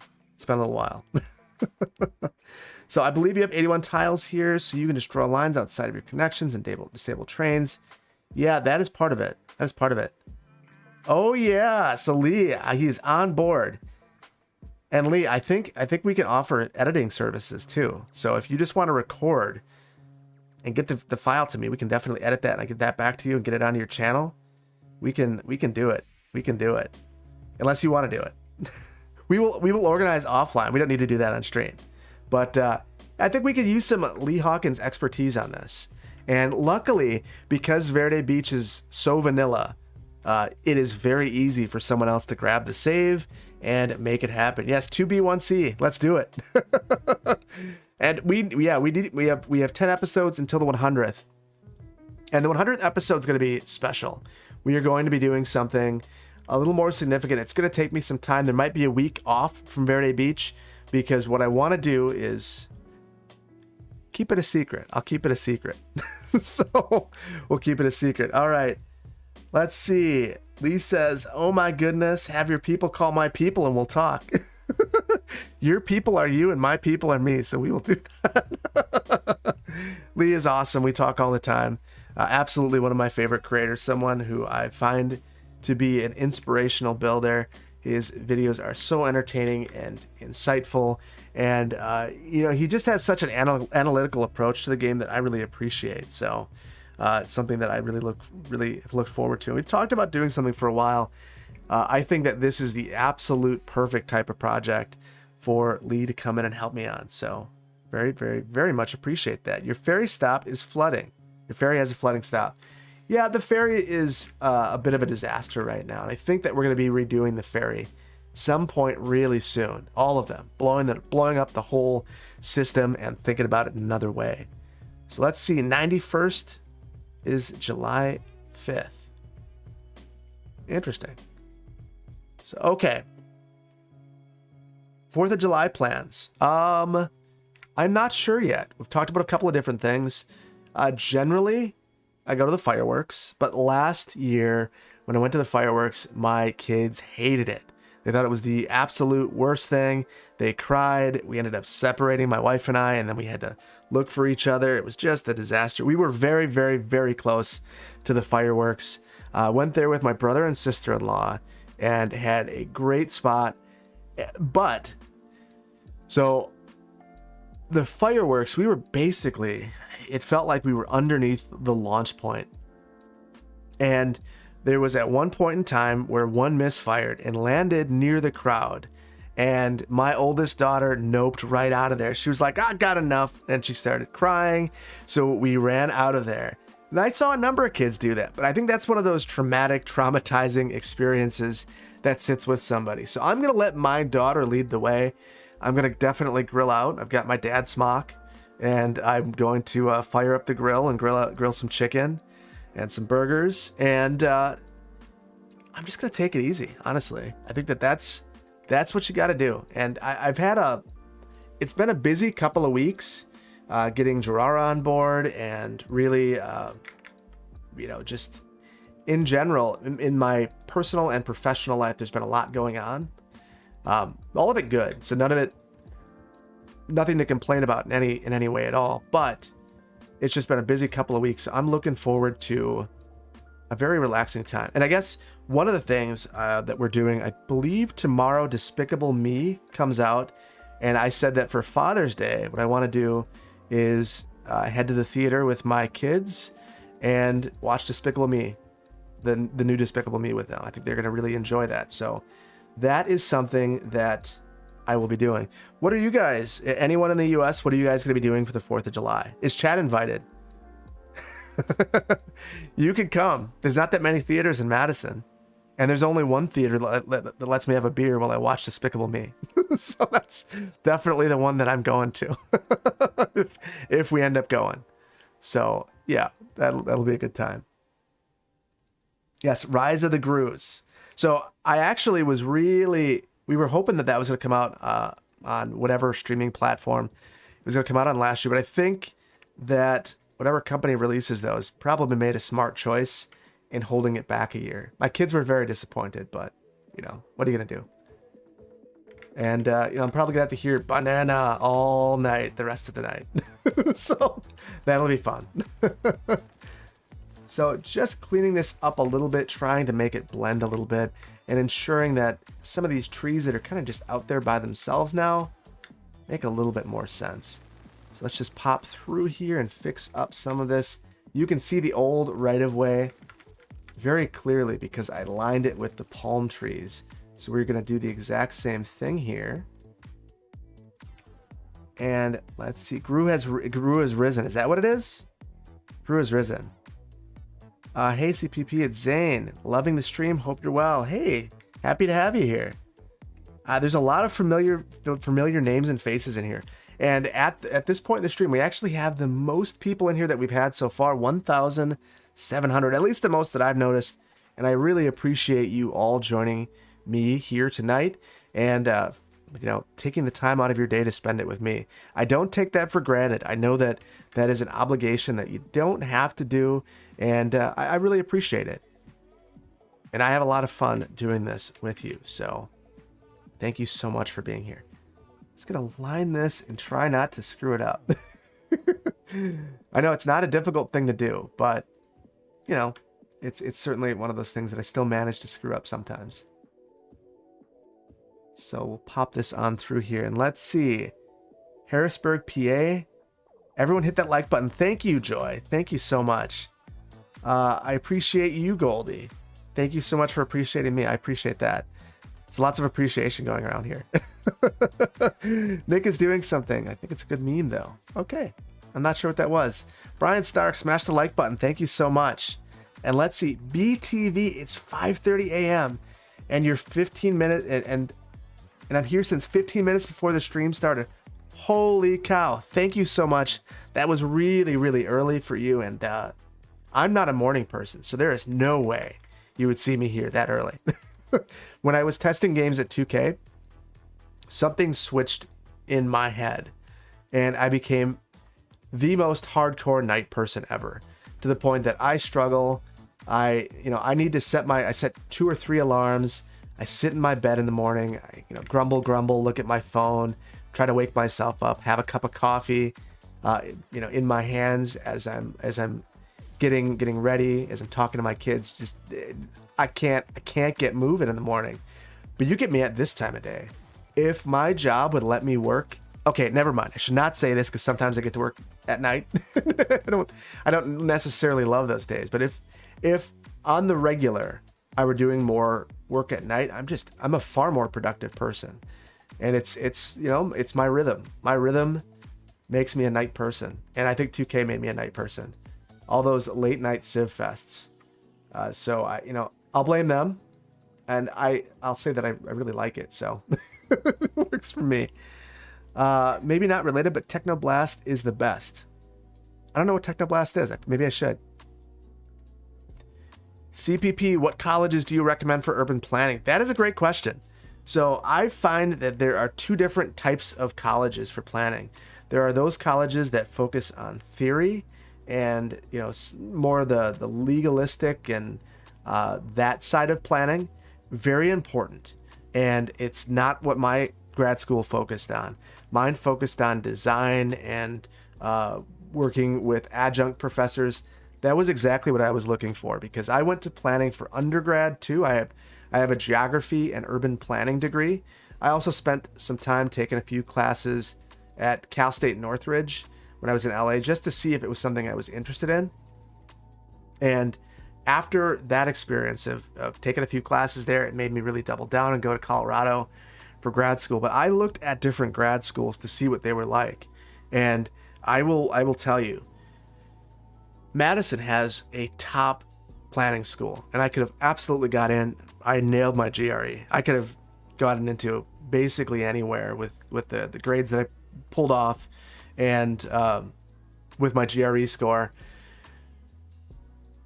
So I believe you have 81 tiles here, so you can just draw lines outside of your connections and disable trains. Yeah, that is part of it. Oh yeah, so Lee, he's on board. And Lee, I think we can offer editing services too. So if you just want to record and get the file to me, we can definitely edit that and I get that back to you and get it onto your channel. We can do it. Unless you want to do it. we will organize offline. We don't need to do that on stream. But I think we could use some Lee Hawkins expertise on this. And luckily, because Verde Beach is so vanilla, it is very easy for someone else to grab the save and make it happen. Yes, 2B1C. Let's do it. And we have 10 episodes until the 100th. And the 100th episode is going to be special. We are going to be doing something a little more significant. It's going to take me some time. There might be a week off from Verde Beach because what I want to do is keep it a secret. I'll keep it a secret. So we'll keep it a secret. All right. Let's see. Lee says, oh my goodness, have your people call my people and we'll talk. Your people are you and my people are me. So we will do that. Lee is awesome. We talk all the time. Absolutely one of my favorite creators, someone who I find to be an inspirational builder. His videos are so entertaining and insightful. And, he just has such an analytical approach to the game that I really appreciate. So it's something that I really have looked forward to. We've talked about doing something for a while. I think that this is the absolute perfect type of project for Lee to come in and help me on. So very, very, very much appreciate that. Your ferry stop is flooding. Your ferry has a flooding stop. Yeah, the ferry is a bit of a disaster right now. And I think that we're going to be redoing the ferry some point really soon. All of them. Blowing up the whole system and thinking about it another way. So let's see. 91st is July 5th. Interesting. So, okay. 4th of July plans. I'm not sure yet. We've talked about a couple of different things. Generally, I go to the fireworks, but last year when I went to the fireworks, my kids hated it. They thought it was the absolute worst thing. They cried. We ended up separating, my wife and I, and then we had to look for each other. It was just a disaster. We were very, very, very close to the fireworks. Went there with my brother and sister-in-law and had a great spot. But, so the fireworks, we were basically, it felt like we were underneath the launch point. And there was at one point in time where one misfired and landed near the crowd. And my oldest daughter noped right out of there. She was like, I got enough. And she started crying. So we ran out of there. And I saw a number of kids do that. But I think that's one of those traumatic, traumatizing experiences that sits with somebody. So I'm going to let my daughter lead the way. I'm going to definitely grill out. I've got my dad's smock. And I'm going to fire up the grill and grill some chicken and some burgers. And I'm just going to take it easy, honestly. I think that's what you got to do. And it's been a busy couple of weeks getting Gerara on board and really, just in general, in my personal and professional life, there's been a lot going on. All of it good. So nothing to complain about in any way at all. But it's just been a busy couple of weeks. So I'm looking forward to a very relaxing time. And I guess one of the things that we're doing, I believe tomorrow Despicable Me comes out. And I said that for Father's Day, what I want to do is head to the theater with my kids and watch Despicable Me, the new Despicable Me with them. I think they're going to really enjoy that. So that is something that I will be doing. What are you guys, anyone in the US, what are you guys going to be doing for the 4th of July? Is Chad invited? You could come. There's not that many theaters in Madison. And there's only one theater that lets me have a beer while I watch Despicable Me. So that's definitely the one that I'm going to. if we end up going. So yeah, that'll be a good time. Yes, Rise of the Grus. So I actually we were hoping that was going to come out on whatever streaming platform it was going to come out on last year. But I think that whatever company releases those probably made a smart choice in holding it back a year. My kids were very disappointed, but what are you going to do? And I'm probably going to have to hear banana all night, the rest of the night. So that'll be fun. So just cleaning this up a little bit, trying to make it blend a little bit, and ensuring that some of these trees that are kind of just out there by themselves now make a little bit more sense. So let's just pop through here and fix up some of this. You can see the old right-of-way very clearly because I lined it with the palm trees. So we're going to do the exact same thing here. And let's see, Gru has risen. Is that what it is? Gru has risen. Hey CPP, it's Zane. Loving the stream. Hope you're well. Hey, happy to have you here. There's a lot of familiar names and faces in here. And at this point in the stream, we actually have the most people in here that we've had so far, 1,700, at least the most that I've noticed. And I really appreciate you all joining me here tonight and taking the time out of your day to spend it with me. I don't take that for granted. I know that is an obligation that you don't have to do, and I really appreciate it. And I have a lot of fun doing this with you, so thank you so much for being here. Just gonna line this and try not to screw it up. I know it's not a difficult thing to do, but it's certainly one of those things that I still manage to screw up sometimes. So we'll pop this on through here, and let's see. Harrisburg, PA. Everyone hit that like button. Thank you, Joy. Thank you so much. I appreciate you, Goldie. Thank you so much for appreciating me. I appreciate that. There's lots of appreciation going around here. Nick is doing something. I think it's a good meme, though. Okay. I'm not sure what that was. Brian Stark, smash the like button. Thank you so much. And let's see. BTV, it's 5:30 a.m. And you're 15 minutes... And I'm here since 15 minutes before the stream started. Holy cow. Thank you so much. That was really, really early for you. And I'm not a morning person, so there is no way you would see me here that early. When I was testing games at 2K, something switched in my head. And I became the most hardcore night person ever. To the point that I struggle. I need to I set 2 or 3 alarms. I sit in my bed in the morning, I, grumble, look at my phone, try to wake myself up, have a cup of coffee, in my hands as I'm getting ready, as I'm talking to my kids. Just I can't get moving in the morning. But you get me at this time of day. If my job would let me work, okay, never mind. I should not say this because sometimes I get to work at night. I don't necessarily love those days. But if on the regular I were doing more work at night, I'm a far more productive person. And it's my rhythm. My rhythm makes me a night person. And I think 2K made me a night person. All those late night Civ fests. So I'll blame them. And I'll say that I really like it. So it works for me. Maybe not related, but Technoblast is the best. I don't know what Technoblast is. Maybe I should. CPP, what colleges do you recommend for urban planning? That is a great question. So I find that there are 2 different types of colleges for planning. There are those colleges that focus on theory and, more the legalistic and that side of planning. Very important. And it's not what my grad school focused on. Mine focused on design and working with adjunct professors. That was exactly what I was looking for because I went to planning for undergrad too. I have a geography and urban planning degree. I also spent some time taking a few classes at Cal State Northridge when I was in LA just to see if it was something I was interested in. And after that experience of taking a few classes there, it made me really double down and go to Colorado, for grad school, but I looked at different grad schools to see what they were like. And I will tell you, Madison has a top planning school, and I could have absolutely got in. I nailed my GRE. I could have gotten into basically anywhere with the grades that I pulled off, and with my GRE score.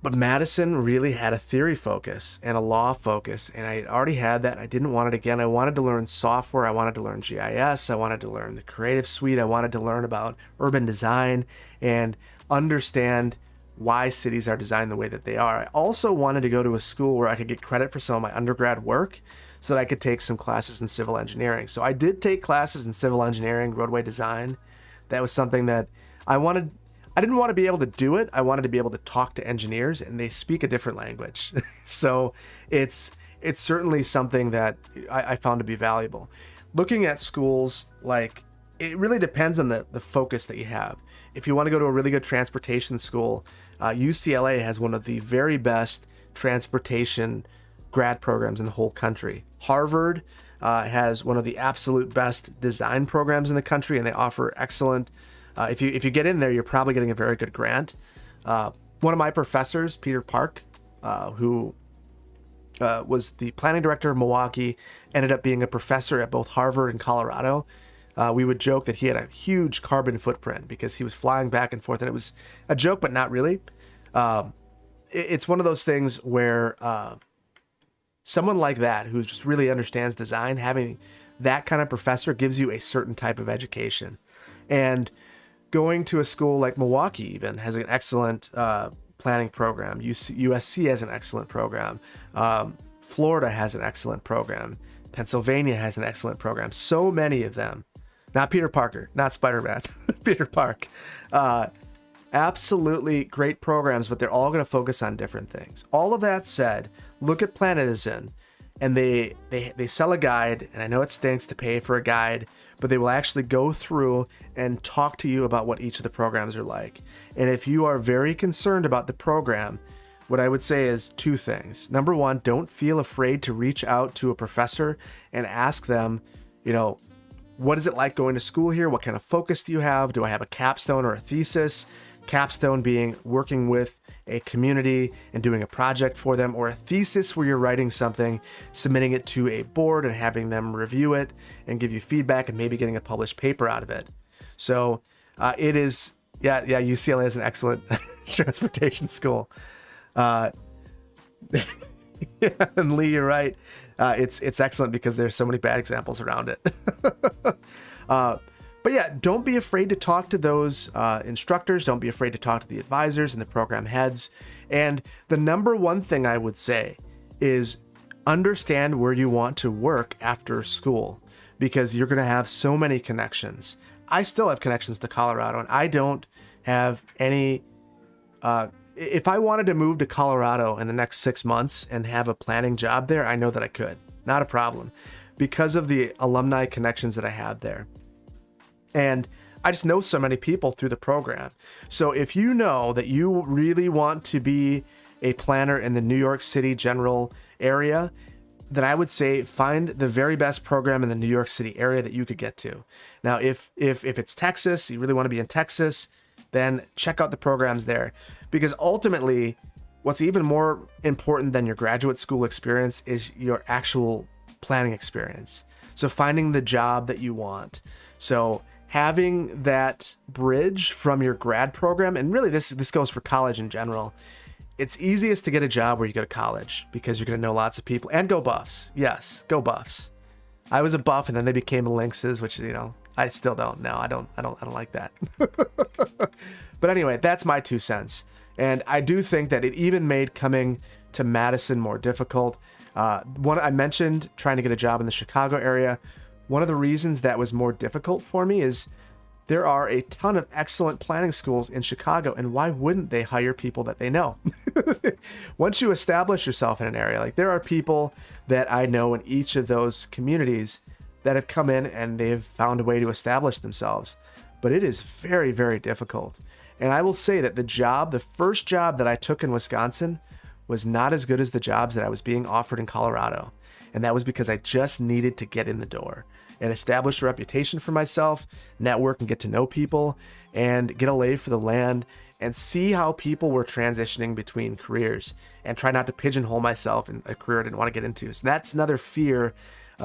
But Madison really had a theory focus and a law focus, and I already had that. I didn't want it again. I wanted to learn software. I wanted to learn GIS. I wanted to learn the creative suite. I wanted to learn about urban design and understand why cities are designed the way that they are. I also wanted to go to a school where I could get credit for some of my undergrad work so that I could take some classes in civil engineering. So I did take classes in civil engineering, roadway design. That was something that I wanted. I didn't want to be able to do it. I wanted to be able to talk to engineers, and they speak a different language. So it's certainly something that I found to be valuable. Looking at schools, like, it really depends on the focus that you have. If you want to go to a really good transportation school, UCLA has one of the very best transportation grad programs in the whole country. Harvard has one of the absolute best design programs in the country, and they offer excellent. If you get in there, you're probably getting a very good grant. One of my professors, Peter Park, who was the planning director of Milwaukee, ended up being a professor at both Harvard and Colorado. We would joke that he had a huge carbon footprint because he was flying back and forth, and it was a joke, but not really. It's one of those things where someone like that, who just really understands design, having that kind of professor gives you a certain type of education. And going to a school like Milwaukee even has an excellent planning program. USC has an excellent program. Florida has an excellent program. Pennsylvania has an excellent program. So many of them. Not Peter Parker, not Spider-Man, Peter Park. Absolutely great programs, but they're all going to focus on different things. All of that said, look at Planetizen, and they sell a guide, and I know it stinks to pay for a guide, but they will actually go through and talk to you about what each of the programs are like. And if you are very concerned about the program, what I would say is two things. Number one, don't feel afraid to reach out to a professor and ask them, what is it like going to school here? What kind of focus do you have? Do I have a capstone or a thesis? Capstone being working with a community and doing a project for them, or a thesis where you're writing something, submitting it to a board and having them review it and give you feedback and maybe getting a published paper out of it. So it is, UCLA is an excellent transportation school. And Lee, you're right. It's excellent because there's so many bad examples around it. But yeah, don't be afraid to talk to those instructors. Don't be afraid to talk to the advisors and the program heads. And the number one thing I would say is understand where you want to work after school, because you're going to have so many connections. I still have connections to Colorado, and I don't have any. If I wanted to move to Colorado in the next 6 months and have a planning job there, I know that I could. Not a problem, because of the alumni connections that I have there. And I just know so many people through the program. So if you know that you really want to be a planner in the New York City general area, then I would say find the very best program in the New York City area that you could get to. Now, if it's Texas, you really want to be in Texas, then check out the programs there. Because ultimately, what's even more important than your graduate school experience is your actual planning experience. So finding the job that you want. So having that bridge from your grad program, and really this goes for college in general, it's easiest to get a job where you go to college because you're going to know lots of people. And go Buffs. Yes, go Buffs. I was a Buff, and then they became Lynxes, which, I still don't. No, I don't like that. But anyway, that's my 2 cents. And I do think that it even made coming to Madison more difficult. I mentioned trying to get a job in the Chicago area. One of the reasons that was more difficult for me is there are a ton of excellent planning schools in Chicago, and why wouldn't they hire people that they know? Once you establish yourself in an area, like there are people that I know in each of those communities that have come in and they've found a way to establish themselves. But it is very, very difficult. And I will say that the first job that I took in Wisconsin was not as good as the jobs that I was being offered in Colorado. And that was because I just needed to get in the door and establish a reputation for myself, network and get to know people, and get a lay for the land and see how people were transitioning between careers and try not to pigeonhole myself in a career I didn't want to get into. So that's another fear.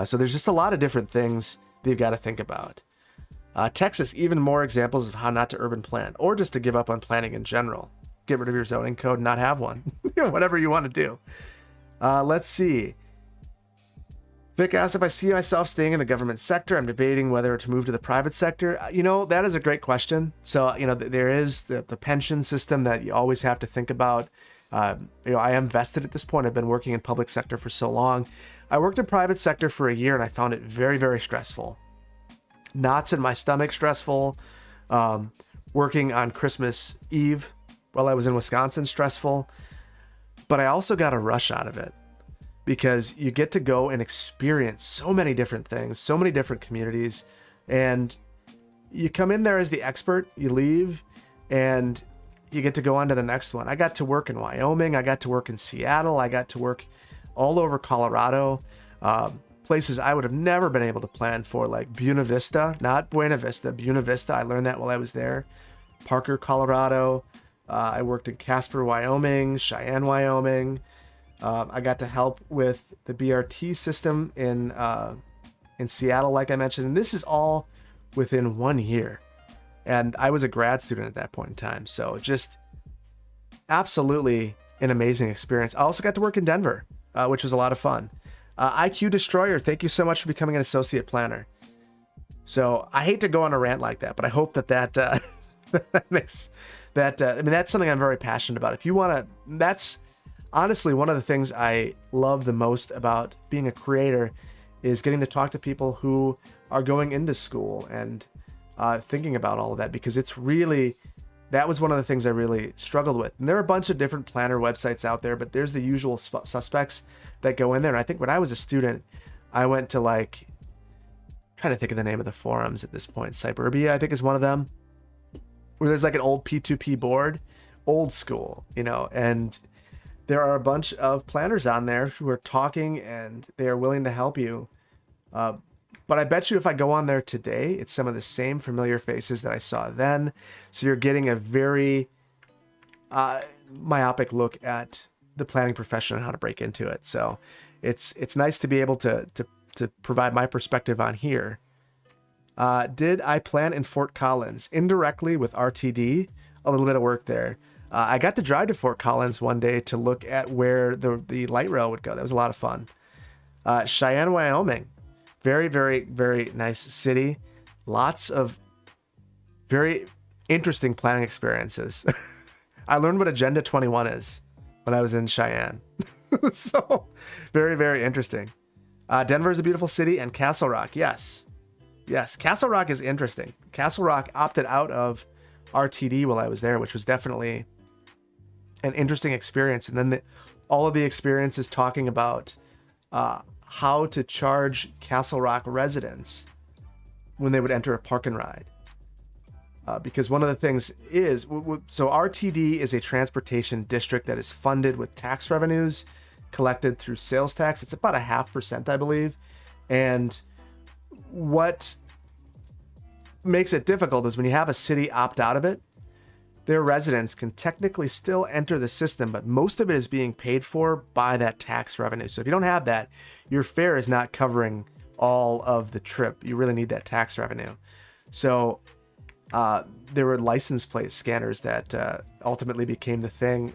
So there's just a lot of different things that you've got to think about. Texas, even more examples of how not to urban plan or just to give up on planning in general. Get rid of your zoning code and not have one. Whatever you want to do. Let's see. Vic asked if I see myself staying in the government sector. I'm debating whether to move to the private sector. That is a great question. So, there is the pension system that you always have to think about. I am vested at this point. I've been working in public sector for so long. I worked in private sector for a year and I found it very, very stressful. Knots in my stomach stressful. Working on Christmas Eve while I was in Wisconsin stressful. But I also got a rush out of it, because you get to go and experience so many different things, so many different communities, and you come in there as the expert, you leave, and you get to go on to the next one. I got to work in Wyoming, I got to work in Seattle, I got to work all over Colorado, places I would have never been able to plan for, like Buena Vista, not Buena Vista, Buena Vista. I learned that while I was there. Parker, Colorado. I worked in Casper, Wyoming, Cheyenne, Wyoming. I got to help with the BRT system in Seattle, like I mentioned. And this is all within 1 year. And I was a grad student at that point in time. So just absolutely an amazing experience. I also got to work in Denver, which was a lot of fun. IQ Destroyer, thank you so much for becoming an associate planner. So I hate to go on a rant like that, but I hope that that makes that. That's something I'm very passionate about. If you want to, that's honestly one of the things I love the most about being a creator, is getting to talk to people who are going into school and thinking about all of that, because that was one of the things I really struggled with. And there are a bunch of different planner websites out there, but there's the usual suspects that go in there. And I think when I was a student, I went to trying to think of the name of the forums at this point. Cyberbia, I think, is one of them, where there's like an old P2P board, old school, and there are a bunch of planners on there who are talking and they are willing to help you. But I bet you if I go on there today, it's some of the same familiar faces that I saw then. So you're getting a very myopic look at the planning profession and how to break into it. So it's nice to be able to provide my perspective on here. Did I plan in Fort Collins? Indirectly with RTD, a little bit of work there. I got to drive to Fort Collins one day to look at where the light rail would go. That was a lot of fun. Cheyenne, Wyoming. Very, very, very nice city. Lots of very interesting planning experiences. I learned what Agenda 21 is when I was in Cheyenne. So very, very interesting. Denver is a beautiful city, and Castle Rock. Yes. Castle Rock is interesting. Castle Rock opted out of RTD while I was there, which was definitely an interesting experience. And then all of the experiences talking about how to charge Castle Rock residents when they would enter a park and ride. Because one of the things is, so RTD is a transportation district that is funded with tax revenues collected through sales tax. It's about 0.5%, I believe. And what makes it difficult is when you have a city opt out of it, their residents can technically still enter the system, but most of it is being paid for by that tax revenue. So if you don't have that, your fare is not covering all of the trip. You really need that tax revenue. So there were license plate scanners that ultimately became the thing.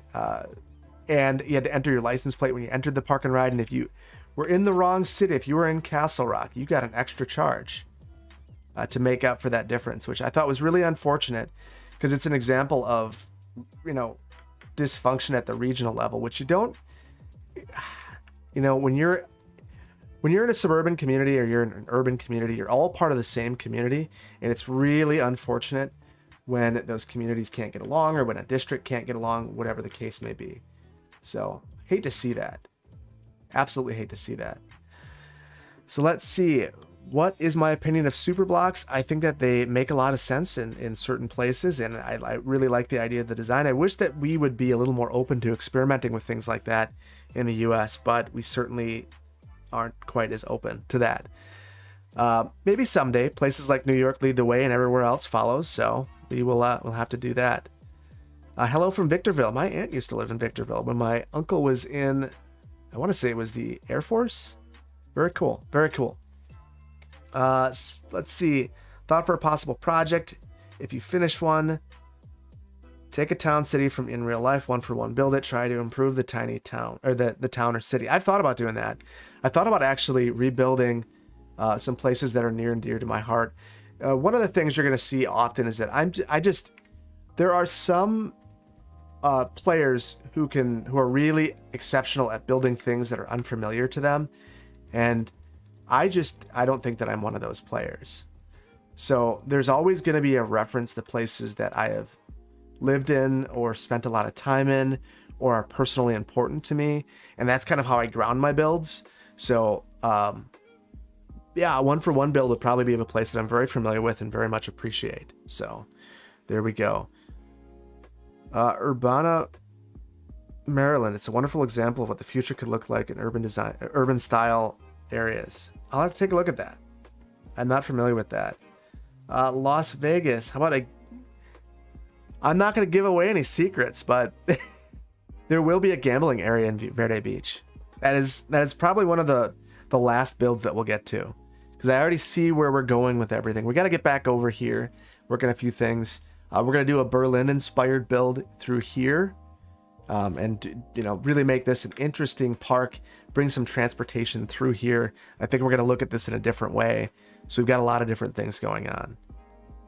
And you had to enter your license plate when you entered the park and ride. And if you were in the wrong city, if you were in Castle Rock, you got an extra charge to make up for that difference, which I thought was really unfortunate, because it's an example of, dysfunction at the regional level, which you don't, when you're in a suburban community or you're in an urban community, you're all part of the same community. And it's really unfortunate when those communities can't get along, or when a district can't get along, whatever the case may be. So hate to see that. Absolutely hate to see that. So let's see. What is my opinion of super blocks? I think that they make a lot of sense in certain places, and I really like the idea of the design. I wish that we would be a little more open to experimenting with things like that in the US, but we certainly aren't quite as open to that. Maybe someday places like New York lead the way and everywhere else follows. So we'll have to do that. Hello from Victorville. My aunt used to live in Victorville when my uncle was in, I want to say it was the Air Force. Very cool. Very cool. Let's see. Thought for a possible project. If you finish one, take a town city from in real life, one for one, build it, try to improve the tiny town or the town or city. I've thought about doing that. I thought about actually rebuilding some places that are near and dear to my heart. One of the things you're going to see often is that there are some players who are really exceptional at building things that are unfamiliar to them. And I don't think that I'm one of those players. So there's always going to be a reference to places that I have lived in or spent a lot of time in or are personally important to me. And that's kind of how I ground my builds. So, yeah, one for one build would probably be of a place that I'm very familiar with and very much appreciate. So there we go. Urbana, Maryland. It's a wonderful example of what the future could look like in urban style areas. I'll have to take a look at that. I'm not familiar with that. Las Vegas. How about I'm not going to give away any secrets, but there will be a gambling area in Verde Beach. That is probably one of the last builds that we'll get to, because I already see where we're going with everything. We got to get back over here, work on a few things. We're going to do a Berlin-inspired build through here, and really make this an interesting park, bring some transportation through here. I think we're going to look at this in a different way. So we've got a lot of different things going on.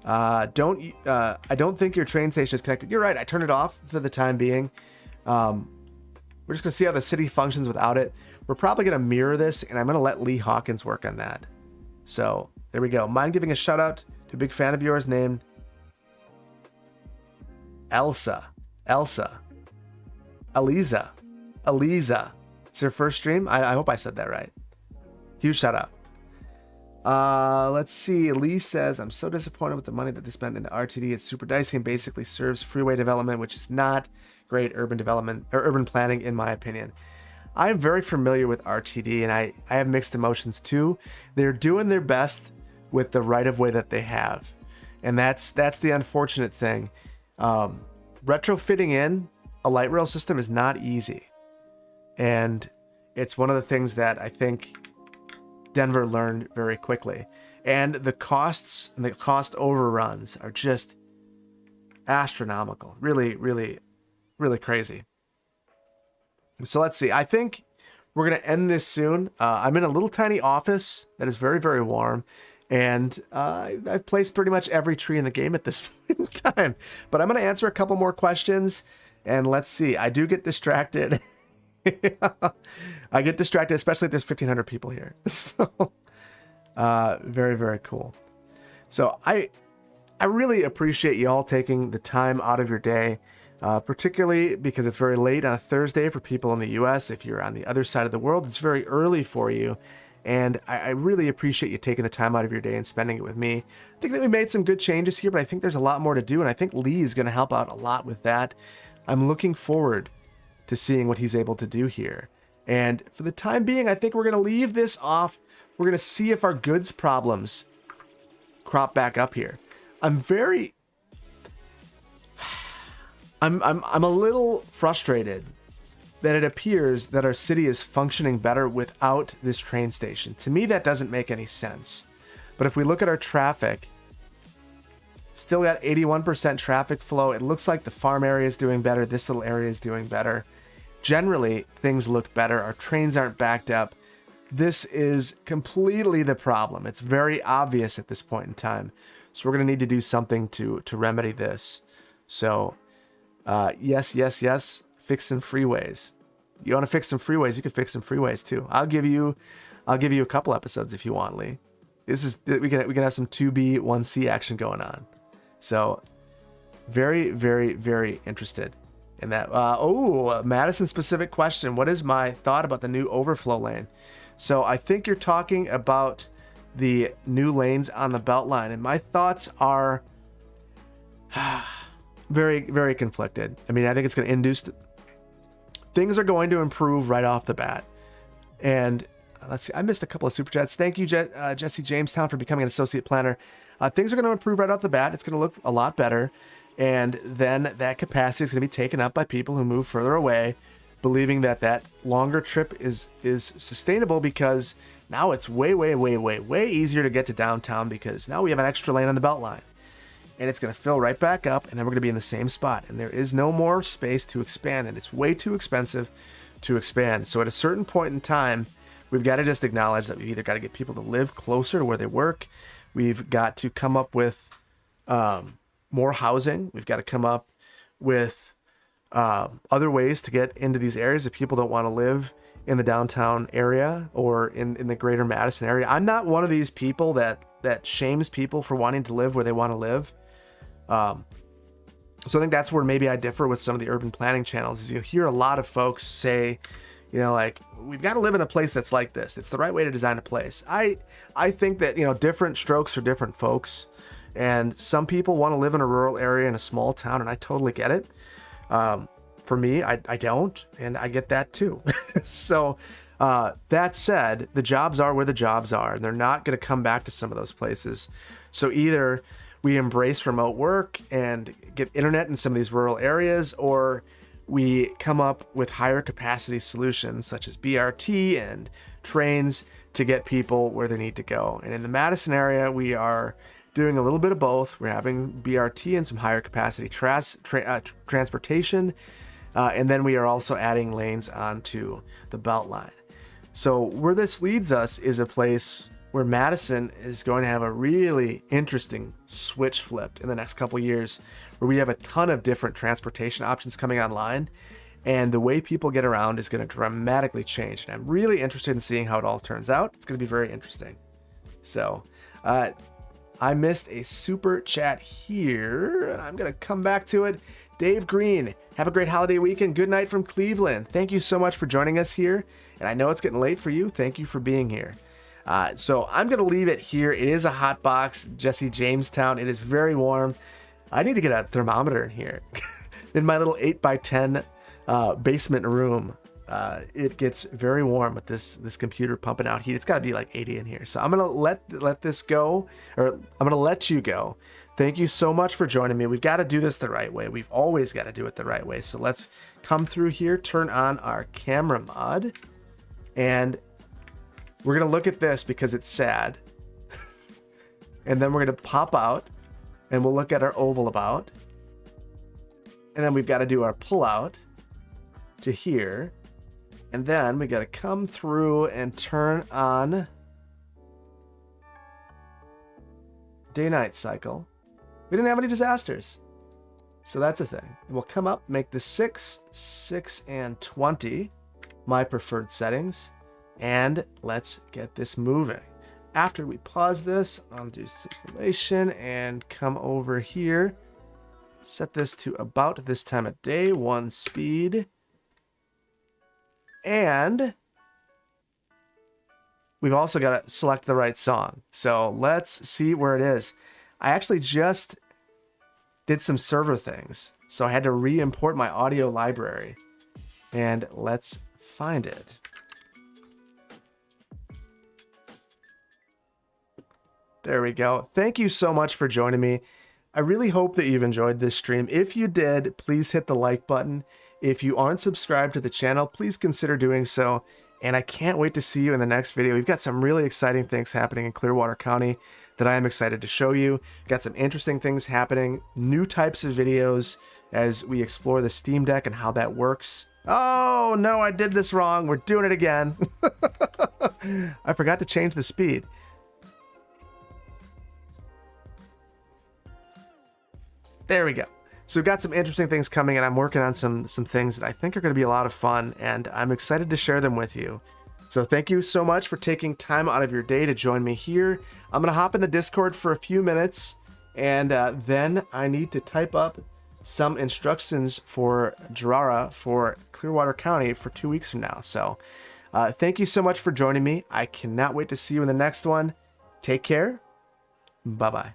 I don't think your train station is connected. You're right. I turned it off for the time being. We're just going to see how the city functions without it. We're probably going to mirror this, and I'm going to let Lee Hawkins work on that. So there we go. Mind giving a shout out to a big fan of yours named Eliza. It's her first stream. I hope I said that right. Huge shout out. Let's see. Lee says, I'm so disappointed with the money that they spent into RTD. It's super dicey and basically serves freeway development, which is not great urban development or urban planning, in my opinion. I'm very familiar with RTD, and I have mixed emotions too. They're doing their best with the right of way that they have. And that's the unfortunate thing. Retrofitting in a light rail system is not easy. And it's one of the things that I think Denver learned very quickly. And the costs and the cost overruns are just astronomical. Really, really, really crazy. So let's see. I think we're going to end this soon. I'm in a little tiny office that is very, very warm. And I've placed pretty much every tree in the game at this point in time. But I'm going to answer a couple more questions. And let's see. I do get distracted. I get distracted, especially if there's 1,500 people here. So, very, very cool. So I really appreciate y'all taking the time out of your day, particularly because it's very late on a Thursday for people in the US. If you're on the other side of the world, it's very early for you. And I really appreciate you taking the time out of your day and spending it with me. I think that we made some good changes here, but I think there's a lot more to do. And I think Lee is going to help out a lot with that. I'm looking forward to seeing what he's able to do here. And for the time being, I think we're going to leave this off. We're going to see if our goods problems crop back up here. I'm a little frustrated that it appears that our city is functioning better without this train station. To me, that doesn't make any sense. But if we look at our traffic, still got 81% traffic flow. It looks like the farm area is doing better. This little area is doing better. Generally, things look better. Our trains aren't backed up. This is completely the problem. It's very obvious at this point in time. So we're going to need to do something to remedy this. So, yes. Fix some freeways. You want to fix some freeways? You can fix some freeways too. I'll give you a couple episodes if you want, Lee. We can have some 2B 1C action going on. So, very, very, very interested in that. Madison specific question. What is my thought about the new overflow lane? So I think you're talking about the new lanes on the Beltline, and my thoughts are very, very conflicted. I mean, I think it's going to induce things are going to improve right off the bat, and let's see. I missed a couple of super chats. Thank you, Jesse Jamestown, for becoming an associate planner. Things are going to improve right off the bat. It's going to look a lot better. And then that capacity is going to be taken up by people who move further away, believing that that longer trip is sustainable, because now it's way easier to get to downtown, because now we have an extra lane on the Beltline. And it's going to fill right back up, and then we're going to be in the same spot. And there is no more space to expand, and it's way too expensive to expand. So at a certain point in time, we've got to just acknowledge that we've either got to get people to live closer to where they work. We've got to come up with more housing. We've got to come up with other ways to get into these areas if people don't want to live in the downtown area or in the greater Madison area. I'm not one of these people that shames people for wanting to live where they want to live. So I think that's where maybe I differ with some of the urban planning channels, is you hear a lot of folks say, you know, like, we've got to live in a place that's like this. It's the right way to design a place. I think that, you know, different strokes for different folks. And some people want to live in a rural area in a small town, and I totally get it. For me, I don't, and I get that too. So that said, the jobs are where the jobs are, and they're not going to come back to some of those places. So either we embrace remote work and get internet in some of these rural areas, or we come up with higher capacity solutions such as BRT and trains to get people where they need to go. And in the Madison area, we are doing a little bit of both. We're having BRT and some higher capacity transportation. And then we are also adding lanes onto the Beltline. So where this leads us is a place where Madison is going to have a really interesting switch flipped in the next couple of years, where we have a ton of different transportation options coming online, and the way people get around is going to dramatically change. And I'm really interested in seeing how it all turns out. It's going to be very interesting. So I missed a super chat here, and I'm going to come back to it. Dave Green, have a great holiday weekend. Good night from Cleveland. Thank you so much for joining us here. And I know it's getting late for you. Thank you for being here. So I'm going to leave it here. It is a hot box, Jesse Jamestown. It is very warm. I need to get a thermometer in here. In my little 8x10 basement room, it gets very warm with this computer pumping out heat. It's got to be like 80 in here. So I'm going to let this go, or I'm going to let you go. Thank you so much for joining me. We've got to do this the right way. We've always got to do it the right way. So let's come through here, turn on our camera mod, and we're going to look at this because it's sad. And then we're going to pop out, and we'll look at our oval about. And then we've got to do our pull out to here. And then we got to come through and turn on day-night cycle. We didn't have any disasters, so that's a thing. And we'll come up, make the 6, 6, and 20 my preferred settings, and let's get this moving. After we pause this, I'll do simulation and come over here. Set this to about this time of day, 1 speed. And we've also got to select the right song. So let's see where it is. I actually just did some server things, so I had to re-import my audio library. And let's find it. There we go. Thank you so much for joining me. I really hope that you've enjoyed this stream. If you did, please hit the like button. If you aren't subscribed to the channel, please consider doing so. And I can't wait to see you in the next video. We've got some really exciting things happening in Clearwater County that I am excited to show you. Got some interesting things happening, new types of videos as we explore the Steam Deck and how that works. Oh no, I did this wrong. We're doing it again. I forgot to change the speed. There we go. So we've got some interesting things coming, and I'm working on some things that I think are going to be a lot of fun, and I'm excited to share them with you. So thank you so much for taking time out of your day to join me here. I'm going to hop in the Discord for a few minutes, and then I need to type up some instructions for Gerara for Clearwater County for 2 weeks from now. So thank you so much for joining me. I cannot wait to see you in the next one. Take care. Bye-bye.